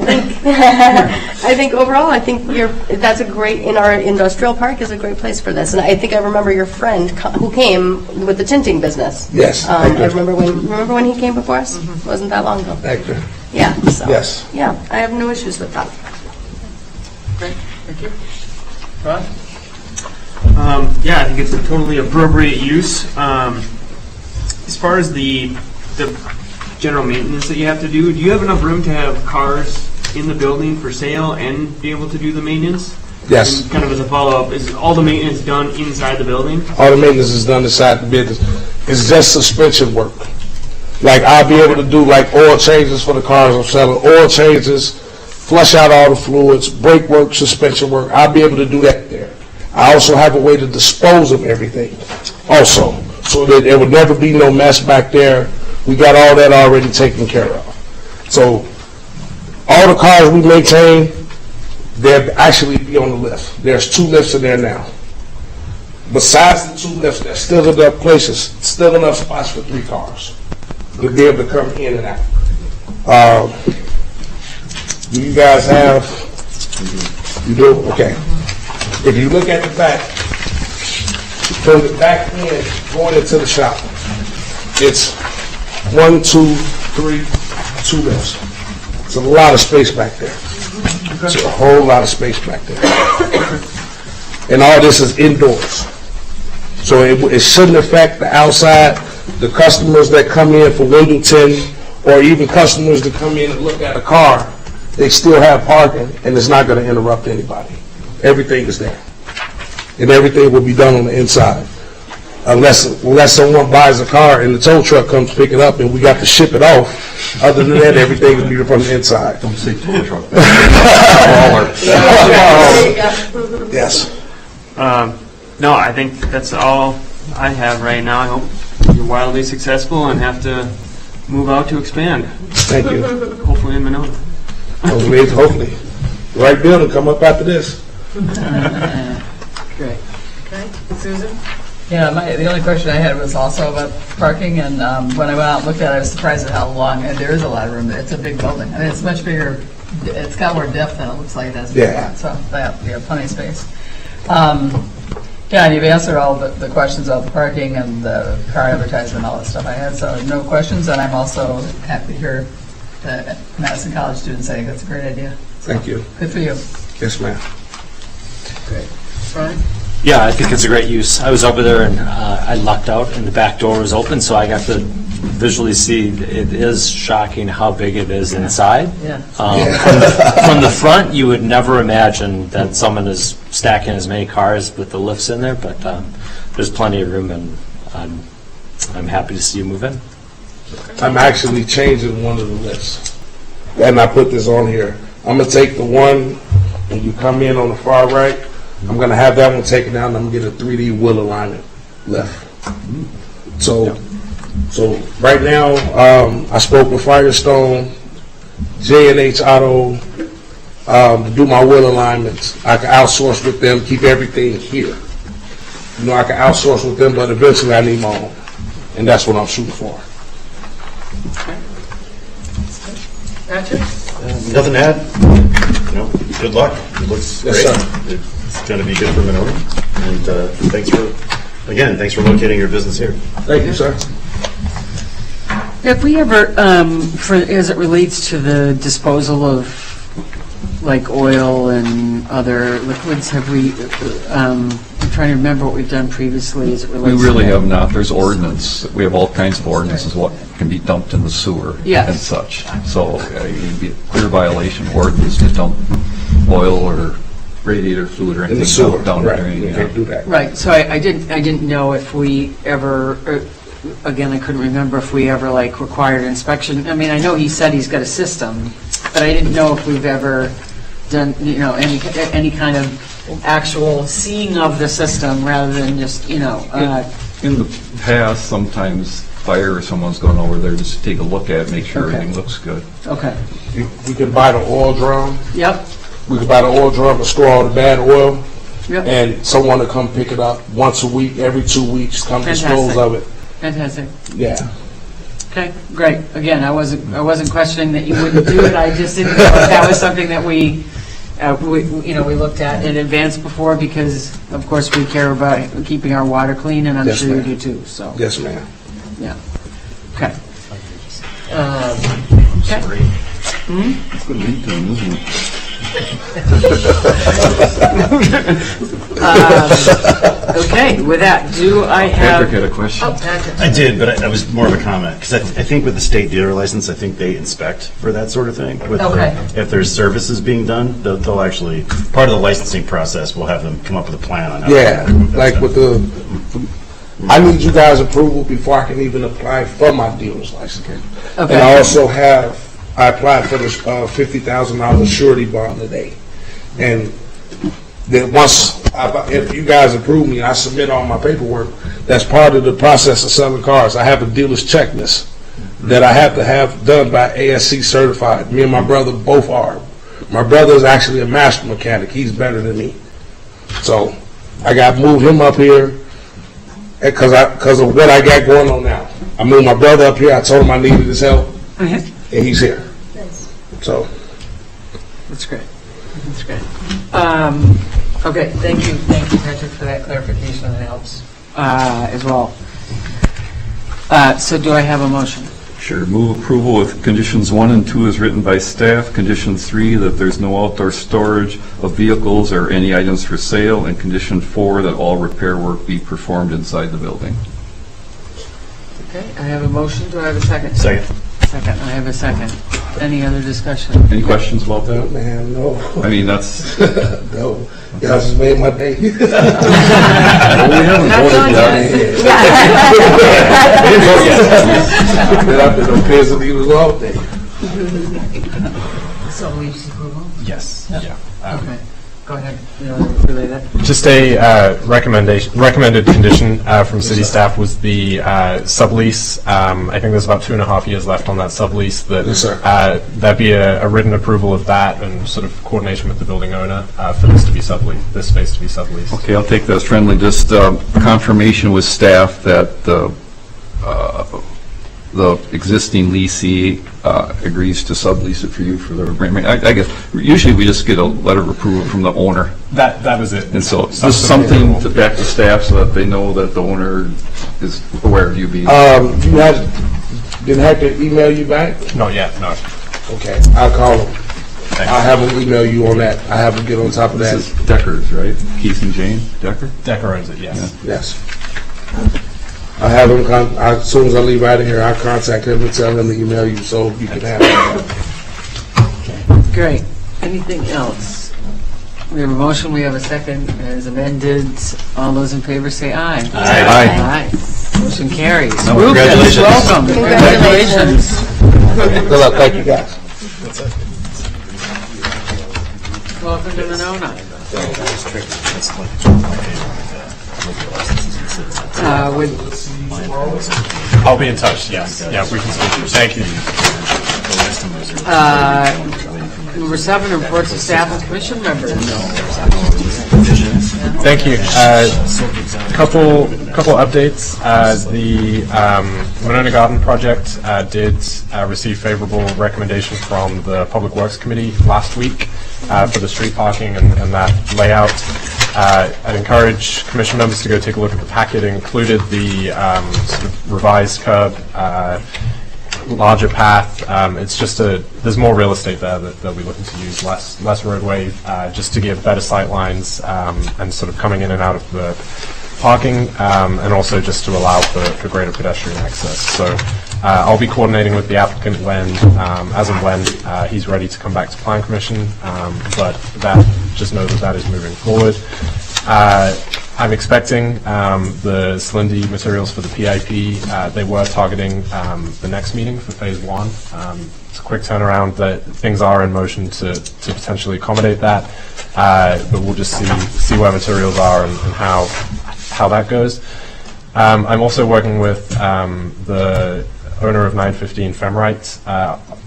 think overall, that's a great, in our industrial park is a great place for this. And I think I remember your friend who came with the tinting business. Yes. I remember when he came before us? Mm-hmm. Wasn't that long ago. Hector. Yeah. So, Yes. Yeah, I have no issues with that. Great, thank you. Rod? Yeah, I think it's a totally appropriate use. As far as the general maintenance that you have to do you have enough room to have cars in the building for sale and be able to do the maintenance? Yes. And kind of as a follow-up, is all the maintenance done inside the building? All the maintenance is done inside the business. It's just suspension work. Like, I'll be able to do like oil changes for the cars I'm selling, oil changes, flush out all the fluids, brake work, suspension work. I'll be able to do that there. I also have a way to dispose of everything also, so that there would never be no mess back there. We got all that already taken care of. So all the cars we maintain, they'll actually be on the lift. There's 2 lifts in there now. Besides the 2 lifts, there's still enough places, still enough spots for 3 cars to be able to come in and out. Do you guys have? You do? Okay. If you look at the back, from the back end going into the shop, it's 1, 2, 3, 2 lifts. It's a lot of space back there. It's a whole lot of space back there. And all this is indoors. So it shouldn't affect the outside. The customers that come in for window tinting, or even customers that come in and look at a car, they still have parking, and it's not going to interrupt anybody. Everything is there. And everything will be done on the inside. Unless someone buys a car and the tow truck comes pick it up and we got to ship it off. Other than that, everything will be from the inside. Don't say tow truck. Yes. No, I think that's all I have right now. I hope you're wildly successful and have to move out to expand. Thank you. Hopefully in Monona. Congratulations, hopefully. The right building come up after this. Great. Okay, Susan? Yeah, the only question I had was also about parking, and when I went out and looked at it, I was surprised at how long, and there is a lot of room. It's a big building. I mean, it's much bigger. It's got more depth than it looks like it has. Yeah. So, we have plenty of space. Yeah, and you've answered all the questions about the parking and the car advertisement and all that stuff I had, so no questions, and I'm also happy to hear the Madison College students saying that's a great idea. So, Thank you. good for you. Yes, ma'am. Great. Brian? Yeah, I think it's a great use. I was over there and I lucked out and the back door was open, so I got to visually see. It is shocking how big it is inside. Yeah. From the front, you would never imagine that someone is stacking as many cars with the lifts in there, but there's plenty of room, and I'm happy to see you move in. I'm actually changing one of the lists. And I put this on here. I'm going to take the one when you come in on the far right. I'm going to have that one taken down, and I'm going to get a 3D wheel alignment left. So right now, I spoke with Firestone, J&H Auto, to do my wheel alignments. I can outsource with them, keep everything here. You know, I can outsource with them, but eventually I need my own. And that's what I'm shooting for. Patrick? Nothing to add. Good luck. It looks great. It's going to be good for Monona. And thanks for locating your business here. Thank you, sir. If we ever, as it relates to the disposal of like oil and other liquids, have we, I'm trying to remember what we've done previously as it relates We really to that. have not. There's ordinance. We have all kinds of ordinances what can be dumped in the sewer Yes. and such. So it'd be a clear violation of ordinance to dump oil or radiator fluid or In the anything sewer, down right. there. You can't do that. Right, so I didn't know if we ever, again, I couldn't remember if we ever like required inspection. I mean, I know he said he's got a system, but I didn't know if we've ever done, any kind of actual seeing of the system rather than just, In the past, sometimes fire or someone's gone over there just to take a look at it, make sure Okay. everything looks good. Okay. We can buy the oil drum. Yep. We can buy the oil drum and store all the bad oil. Yep. And someone to come pick it up once a week, every 2 weeks, come dispose Fantastic. of it. Fantastic. Yeah. Okay, great. Again, I wasn't questioning that you wouldn't do it. I just didn't know if that was something that we looked at in advance before, because of course we care about keeping our water clean, and I'm Yes, sure you ma'am. do too. So Yes, ma'am. yeah. Okay. It's good lead time, isn't it? Okay, with that, do I have... Patrick had a question. Oh, Patrick. I did, but I was more of a comment, because I think with the state dealer license, I think they inspect for that sort of thing. Okay. If there's services being done, they'll actually, part of the licensing process, we'll have them come up with a plan on how Yeah, to remove that like stuff. with I need you guys' approval before I can even apply for my dealer's license. Okay. And I applied for the $50,000 surety bond today. And then if you guys approve me, I submit all my paperwork. That's part of the process of selling cars. I have a dealer's checklist that I have to have done by ASC certified. Me and my brother both are. My brother is actually a master mechanic. He's better than me. So I got moved him up here because of what I got going on now. I moved my brother up here. I told him I needed his help, and he's here. So That's great. That's great. Okay, thank you, Patrick, for that clarification. That helps as well. So do I have a motion? Sure. Move approval with conditions 1 and 2 as written by staff. Condition 3, that there's no outdoor storage of vehicles or any items for sale. And condition 4, that all repair work be performed inside the building. Okay, I have a motion. Do I have a second? Second. Second, I have a second. Any other discussion? Any questions about that? man, no, I mean, that's, no, y'all just made my day. well, we haven't voted yet. Then I've been pissed at you all day. So we just approval? Yes, yeah. Okay. Go ahead, you want to relay that? Just a recommended condition from city staff was the sublease. I think there's about 2.5 years left on that sublease. That be a written approval of that and sort of coordination with the building owner for this to be subleased, this space to be subleased. Okay, I'll take that as friendly. Just confirmation with staff that the existing leasee agrees to sublease it for you for the remaining. I guess usually we just get a letter of approval from the owner. That was it. And so it's just something to back to staff so that they know that the owner is aware of you being. Didn't have to email you back? Not yet, no. Okay, I'll call him. I'll have him email you on that. I have him get on top of that. This is Decker's, right? Keith and Jane Decker? Decker owns it, yes. Yeah. Yes. I have him as soon as I leave out of here, I'll contact him and tell him to email you so you can have it. Great. Anything else? We have a motion, we have a second as amended. All those in favor say aye. Aye. Aye. Motion carries. No, congratulations. Welcome. Congratulations. Good luck. Thank you, guys. Welcome to Monona. I'll be in touch, yes. Yeah, we can speak. Thank you. Number 7, reports of staff and commission members. Thank you. Couple updates. The Monona Garden project did receive favorable recommendation from the Public Works Committee last week for the street parking and that layout. I'd encourage commission members to go take a look at the packet. It included the sort of revised curb, larger path. It's just there's more real estate there that they'll be looking to use, less roadway, just to give better sight lines and sort of coming in and out of the parking, and also just to allow for greater pedestrian access. So I'll be coordinating with the applicant as and when he's ready to come back to Plan Commission, but just know that is moving forward. I'm expecting the Slindy materials for the PIP. They were targeting the next meeting for Phase 1. It's a quick turnaround. That things are in motion to potentially accommodate that, but we'll just see where materials are and how that goes. I'm also working with the owner of 915 Femrite,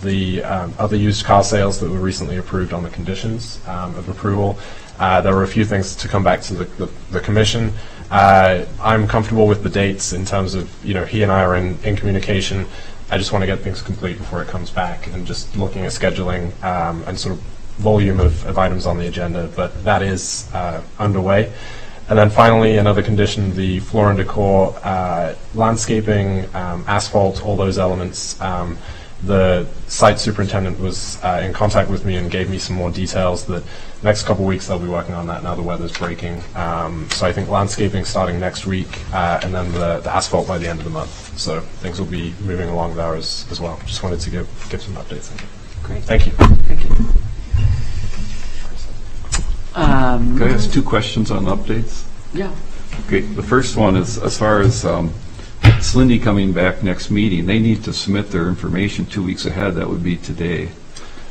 the other used car sales that were recently approved on the conditions of approval. There were a few things to come back to the commission. I'm comfortable with the dates in terms of, he and I are in communication. I just want to get things complete before it comes back and just looking at scheduling and sort of volume of items on the agenda, but that is underway. And then finally, another condition, the floor and decor, landscaping, asphalt, all those elements. The site superintendent was in contact with me and gave me some more details that next couple of weeks they'll be working on that now the weather's breaking. So I think landscaping starting next week and then the asphalt by the end of the month. So things will be moving along there as well. Just wanted to give some updates. Great. Thank you. Thank you. Can I ask 2 questions on updates? Yeah. Okay, the first one is as far as Slindy coming back next meeting, they need to submit their information 2 weeks ahead. That would be today.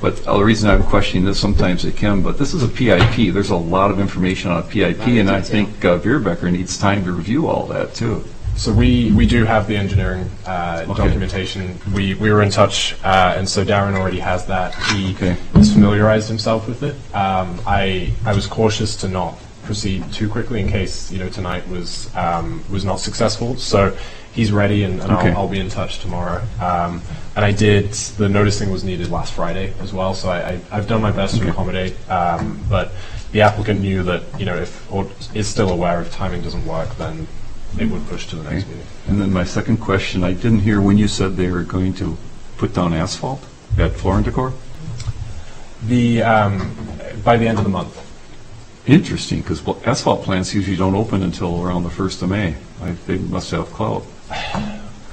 But the reason I'm questioning this, sometimes they can, but this is a PIP. There's a lot of information on a PIP, and I think Veerbecker needs time to review all that too. So we do have the engineering documentation. We were in touch, and so Darren already has that. He has familiarized himself with it. I was cautious to not proceed too quickly in case tonight was not successful. So he's ready, and I'll be in touch tomorrow. And I did. The noticing was needed last Friday as well, so I've done my best to accommodate. But the applicant knew that or is still aware if timing doesn't work, then it would push to the next meeting. And then my second question, I didn't hear when you said they were going to put down asphalt at Floor and Decor? By the end of the month. Interesting, because asphalt plants usually don't open until around the 1st of May. They must have clout.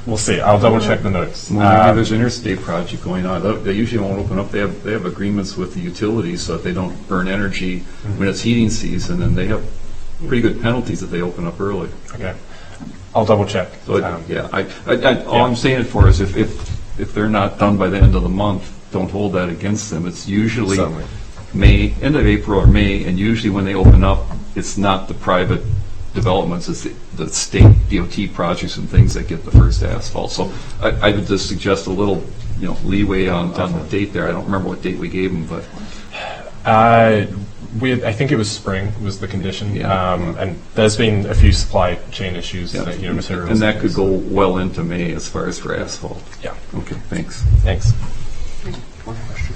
We'll see. I'll double check the notes. Well, maybe there's an interstate project going on. They usually won't open up. They have agreements with the utilities so that they don't burn energy when it's heating season, and they have pretty good penalties if they open up early. Okay. I'll double check. So all I'm saying it for is if they're not done by the end of the month, don't hold that against them. It's usually end of April or May, and usually when they open up, it's not the private developments, it's the state DOT projects and things that get the first asphalt. So I would just suggest a little, leeway on the date there. I don't remember what date we gave them, but. I think it was spring was the condition, and there's been a few supply chain issues, materials. And that could go well into May as far as for asphalt. Yeah. Okay, thanks. Thanks. One question.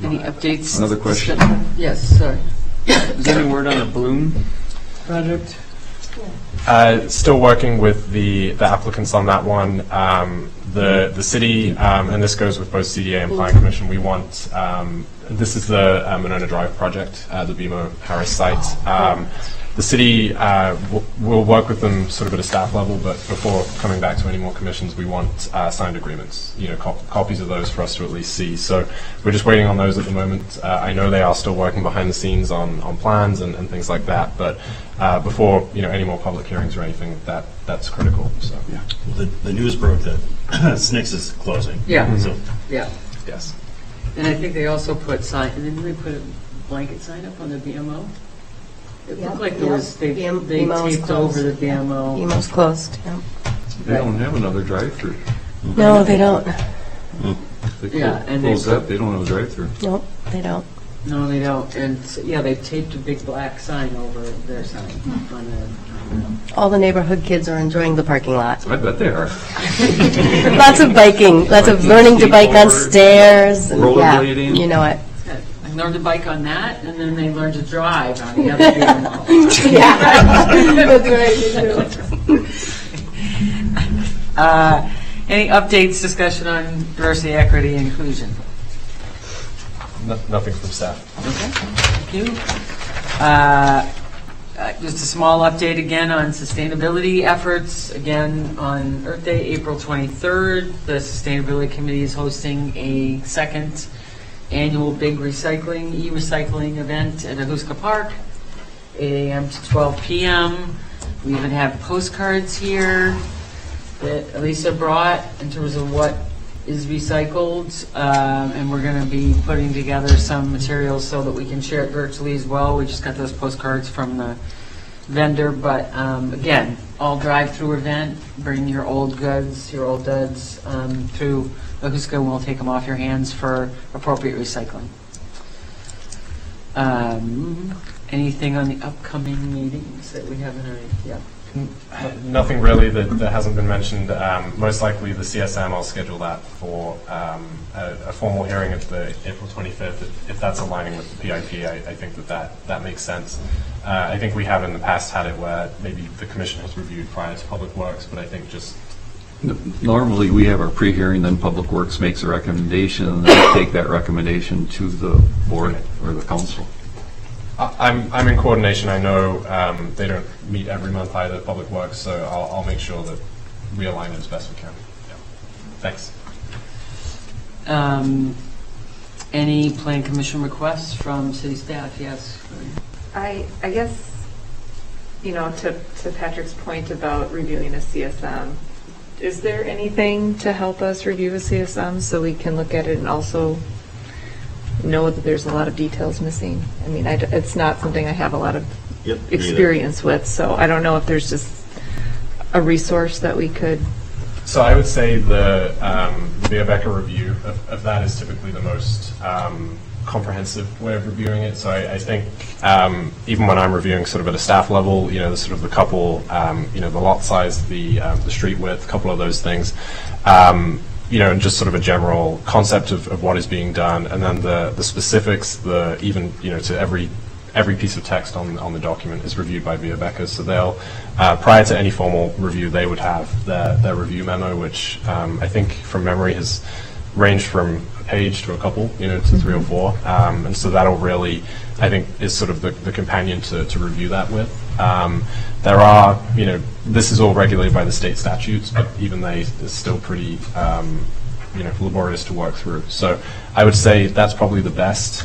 Any updates? Another question? Yes, sorry. Is there any word on the Bloom project? Still working with the applicants on that one. The city, and this goes with both CDA and Plan Commission, we want, this is the Monona Drive project, the BMO Harris site. The city will work with them sort of at a staff level, but before coming back to any more commissions, we want signed agreements, copies of those for us to at least see. So we're just waiting on those at the moment. I know they are still working behind the scenes on plans and things like that, but before any more public hearings or anything, that's critical. So yeah, the news broke that SNCS is closing. Yeah. So yeah. Yes. And I think they also put didn't they put a blanket sign up on the BMO? It looked like there was, they taped over the BMO. BMO's closed, yeah. They don't have another drive-through. No, they don't. They and close that, they don't have a drive-through. Nope, they don't. No, they don't. And they taped a big black sign over their sign on the. All the neighborhood kids are enjoying the parking lot. I bet they are. Lots of biking, lots of learning to bike on stairs. Rollerblading. You know it. I learned to bike on that, and then they learned to drive on the other BMO. That's right. Any updates, discussion on diversity, equity, and inclusion? Nothing from staff. Okay, thank you. Just a small update again on sustainability efforts. Again, on Earth Day, April 23rd, the Sustainability Committee is hosting a second annual big e-recycling event at Ahuska Park, 8 a.m. to 12 p.m. We even have postcards here that Elisa brought in terms of what is recycled, and we're going to be putting together some materials so that we can share it virtually as well. We just got those postcards from the vendor, but again, all drive-through event. Bring your old goods, your old duds through Ahuska, and we'll take them off your hands for appropriate recycling. Anything on the upcoming meetings that we haven't already? Yeah. Nothing really that hasn't been mentioned. Most likely the CSM, I'll schedule that for a formal hearing at the April 25th. If that's aligning with the PIP, I think that makes sense. I think we have in the past had it where maybe the commission has reviewed prior to Public Works, but I think just... Normally we have our pre-hearing, then Public Works makes a recommendation, and then we take that recommendation to the board or the council. I'm in coordination. I know they don't meet every month either, Public Works, so I'll make sure that we align it as best we can. Yeah. Thanks. Any Plan Commission requests from city staff? Yes. I guess, to Patrick's point about reviewing a CSM, is there anything to help us review a CSM so we can look at it and also know that there's a lot of details missing? I mean, it's not something I have a lot of experience with, so I don't know if there's just a resource that we could... So I would say the Becker review of that is typically the most comprehensive way of reviewing it. So I think even when I'm reviewing sort of at a staff level, the sort of the couple, the lot size, the street width, a couple of those things, and just sort of a general concept of what is being done, and then the specifics, to every piece of text on the document is reviewed by Becker. So they'll, prior to any formal review, they would have their review memo, which I think from memory has ranged from a page to a couple, to 3 or 4. And so that'll really, I think, is sort of the companion to review that with. There are, this is all regulated by the state statutes, but even they is still pretty, laborious to work through. So I would say that's probably the best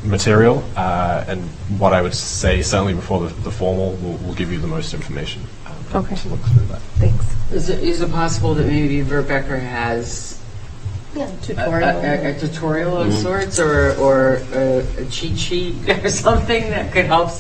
material, and what I would say, certainly before the formal, will give you the most information to look through that. Thanks. Is it possible that maybe Becker has Yeah, tutorial. A tutorial of sorts, or a cheat sheet or something that could help.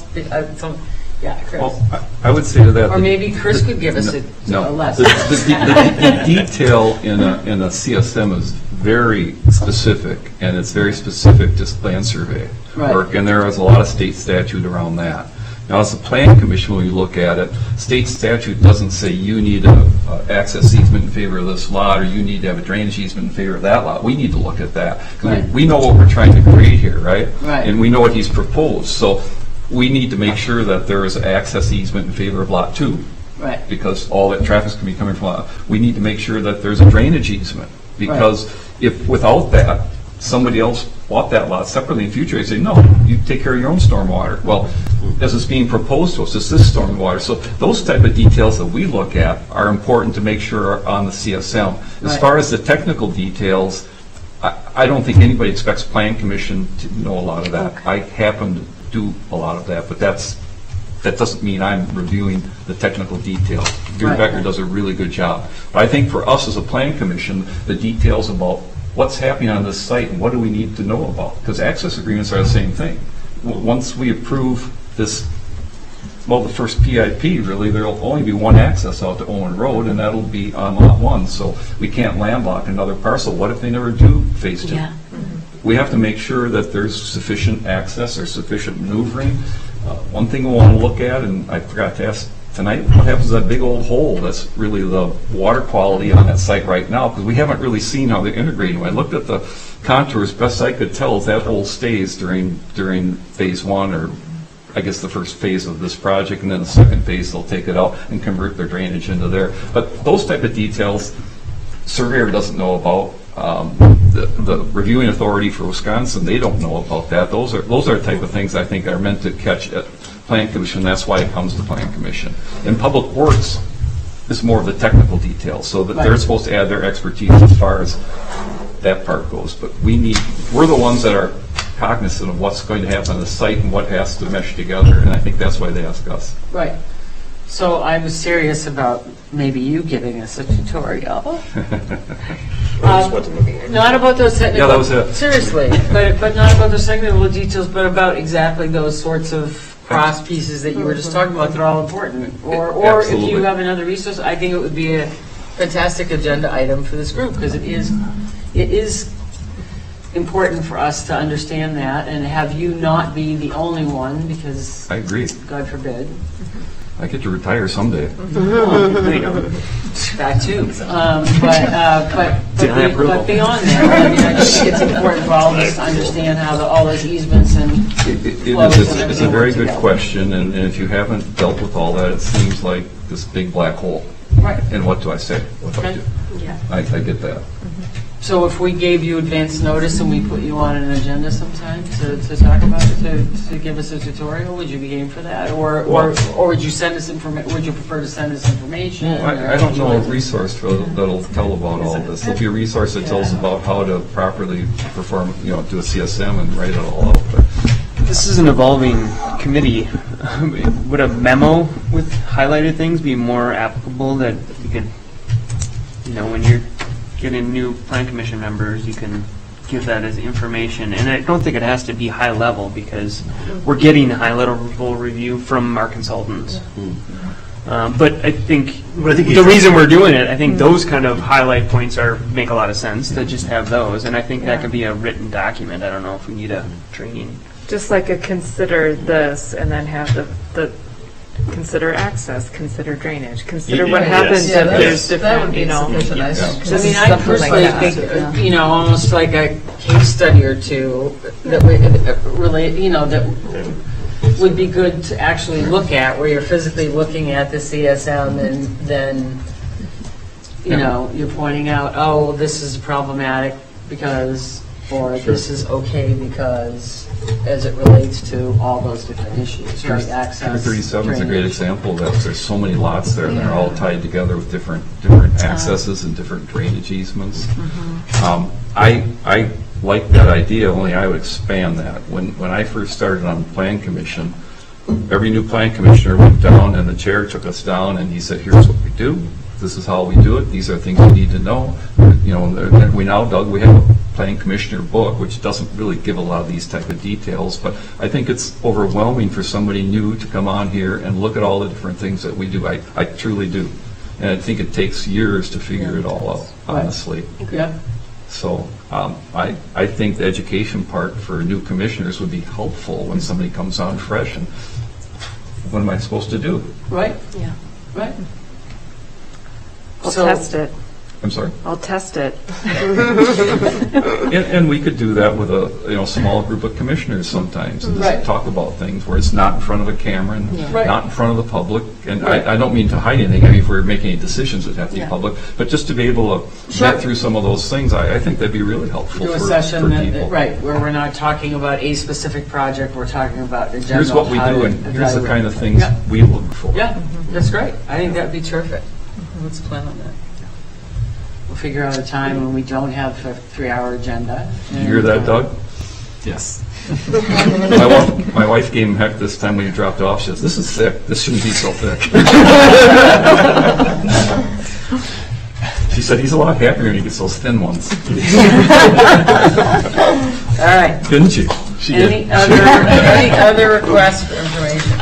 Yeah, Chris. Well, I would say to that. Or maybe Chris could give us a lesson. The detail in a CSM is very specific, and it's very specific to land survey work, and there is a lot of state statute around that. Now, as a plan commission, when we look at it, state statute doesn't say you need a access easement in favor of this lot, or you need to have a drainage easement in favor of that lot. We need to look at that. We know what we're trying to create here, right? And we know what he's proposed. So we need to make sure that there is access easement in favor of lot 2. Right. Because all that traffic's going to be coming from lot. We need to make sure that there's a drainage easement. Because if without that, somebody else bought that lot separately in the future, they say, no, you take care of your own stormwater. Well, as it's being proposed to us, it's this stormwater. So those type of details that we look at are important to make sure are on the CSM. As far as the technical details, I don't think anybody expects Plan Commission to know a lot of that. I happen to do a lot of that, but that doesn't mean I'm reviewing the technical details. Gary Becker does a really good job. But I think for us as a Plan Commission, the details about what's happening on this site and what do we need to know about, because access agreements are the same thing. Once we approve this, well, the first PIP, really, there will only be one access out to Owen Road, and that'll be on lot 1. So we can't landlock another parcel. What if they never do phase 2? We have to make sure that there's sufficient access or sufficient maneuvering. One thing we want to look at, and I forgot to ask tonight, what happens to that big old hole that's really the water quality on that site right now? Because we haven't really seen how they're integrating. When I looked at the contours, best I could tell is that hole stays during phase 1, or I guess the first phase of this project, and then the second phase they'll take it out and convert their drainage into there. But those type of details, surveyor doesn't know about. The reviewing authority for Wisconsin, they don't know about that. Those are the type of things I think are meant to catch at Plan Commission. That's why it comes to Plan Commission. And Public Works is more of the technical details, so that they're supposed to add their expertise as far as that part goes. But we're the ones that are cognizant of what's going to happen on the site and what has to mesh together, and I think that's why they ask us. Right. So I was serious about maybe you giving us a tutorial. Not about those technical. Yeah, that was it. Seriously, but not about those technical details, but about exactly those sorts of cross pieces that you were just talking about that are all important. Or if you have another resource, I think it would be a fantastic agenda item for this group, because it is important for us to understand that and have you not be the only one, because I agree. God forbid. I get to retire someday. That too. But beyond that, I mean, I just think it's important for all of us to understand how all those easements and It's a very good question, and if you haven't dealt with all that, it seems like this big black hole. Right. And what do I say? What do I do? Yeah. I get that. So if we gave you advance notice and we put you on an agenda sometime to talk about it, to give us a tutorial, would you be game for that? Or would you send us would you prefer to send us information? I don't know a resource that'll tell about all this. There'll be a resource that tells about how to properly perform, do a CSM and write it all out. But this is an evolving committee. Would a memo with highlighted things be more applicable, that you could, when you're getting new Plan Commission members, you can give that as information? And I don't think it has to be high level, because we're getting a high level review from our consultants. But I think the reason we're doing it, I think those kind of highlight points make a lot of sense to just have those. And I think that could be a written document. I don't know if we need a training. Just like a consider this, and then have the consider access, consider drainage, consider what happens if there's different, I mean, I personally think, almost like a case study or two that that would be good to actually look at, where you're physically looking at the CSM, and then, you're pointing out, oh, this is problematic because, or this is okay because, as it relates to all those different issues, right? Access. 237 is a great example of that. There's so many lots there, and they're all tied together with different accesses and different drainage easements. I like that idea, only I would expand that. When I first started on the Plan Commission, every new Plan Commissioner went down, and the chair took us down, and he said, here's what we do, this is how we do it, these are things we need to know. You know, we now, Doug, we have a planning commissioner book, which doesn't really give a lot of these type of details, but I think it's overwhelming for somebody new to come on here and look at all the different things that we do. I truly do. And I think it takes years to figure it all out, honestly. Yeah. So I think the education part for new commissioners would be helpful when somebody comes on fresh and what am I supposed to do? Right? Yeah. Right. I'll So- test it. I'm sorry? I'll test it. And we could do that with a small group of commissioners sometimes and Right. just talk about things where it's not in front of a camera and Right. not in front of the public. And Right. I don't mean to hide anything. I mean, if we're making any decisions, it have to be Yeah. public. But just to be able to Sure. vet through some of those things, I think that'd be really helpful Do a for session people. right, where we're not talking about a specific project, we're talking about the general. Here's what we how do to and here's the evaluate. kind of things Yeah. we look for. Yeah, that's great. I think that'd be terrific. Let's plan on that. We'll figure out a time when we don't have a 3-hour agenda. Did you hear that, Doug? Yes. My wife gave him heck this time when he dropped off. She says, "This is thick. This shouldn't be so thick." She said, "He's a lot happier when he gets those thin ones." All right. Didn't she? She Any did. other requests for information?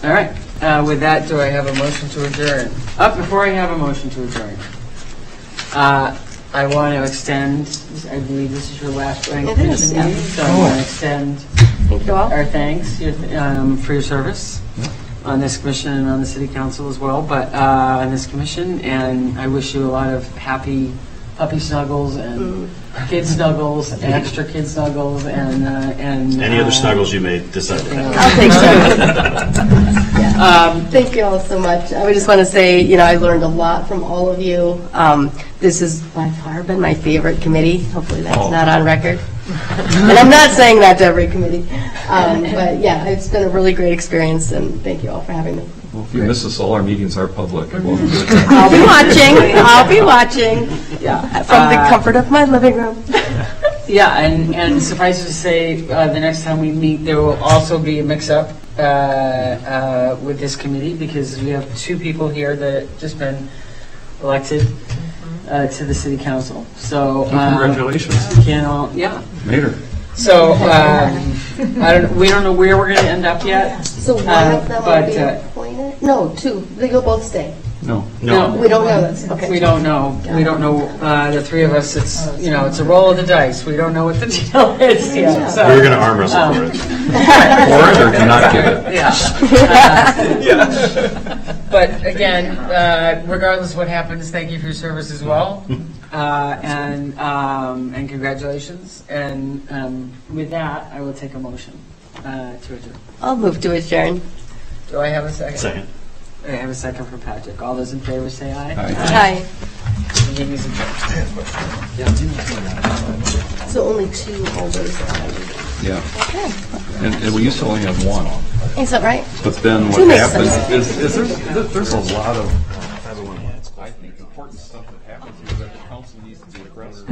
All right. With that, do I have a motion to adjourn? Before I have a motion to adjourn, I want to extend, I believe this is your last planning It is, commission yeah. meeting, so I want to extend Thank you all. our thanks for your service on this commission and on the city council as well, but on this commission, and I wish you a lot of happy puppy snuggles and kid snuggles and extra kid snuggles and Any other snuggles you may decide to have. I'll take some. Thank you all so much. I would just want to say, I learned a lot from all of you. This has by far been my favorite committee. Hopefully that's not on record. And I'm not saying that to every committee. But yeah, it's been a really great experience, and thank you all for having me. Well, if you miss us, all our meetings are public. I'll be watching. I'll be watching. Yeah, from the comfort of my living room. Yeah, and suffice it to say, the next time we meet, there will also be a mix-up with this committee, because we have 2 people here that have just been elected to the city council. So Congratulations. Yeah. Mater. So we don't know where we're going to end up yet. So one of them will be appointed? No, 2. You'll both stay. No. We don't know this. Okay. We don't know. We don't know. The 3 of us. It's it's a roll of the dice. We don't know what the deal is yet. So, We're going to arm wrestle for it. Or do not give it. Yeah. But again, regardless of what happens, thank you for your service as well, and congratulations. And with that, I will take a motion to adjourn. I'll move to adjourn. Do I have a second? Second. I have a second from Patrick. All those in favor say aye. Hi. Meeting's adjourned. So only 2 holders. Yeah. Okay. And we used to only have 1. Is that right? But then what 2 makes happens sense. is there's a lot of, I think, important stuff that happens here that the council needs to be addressed.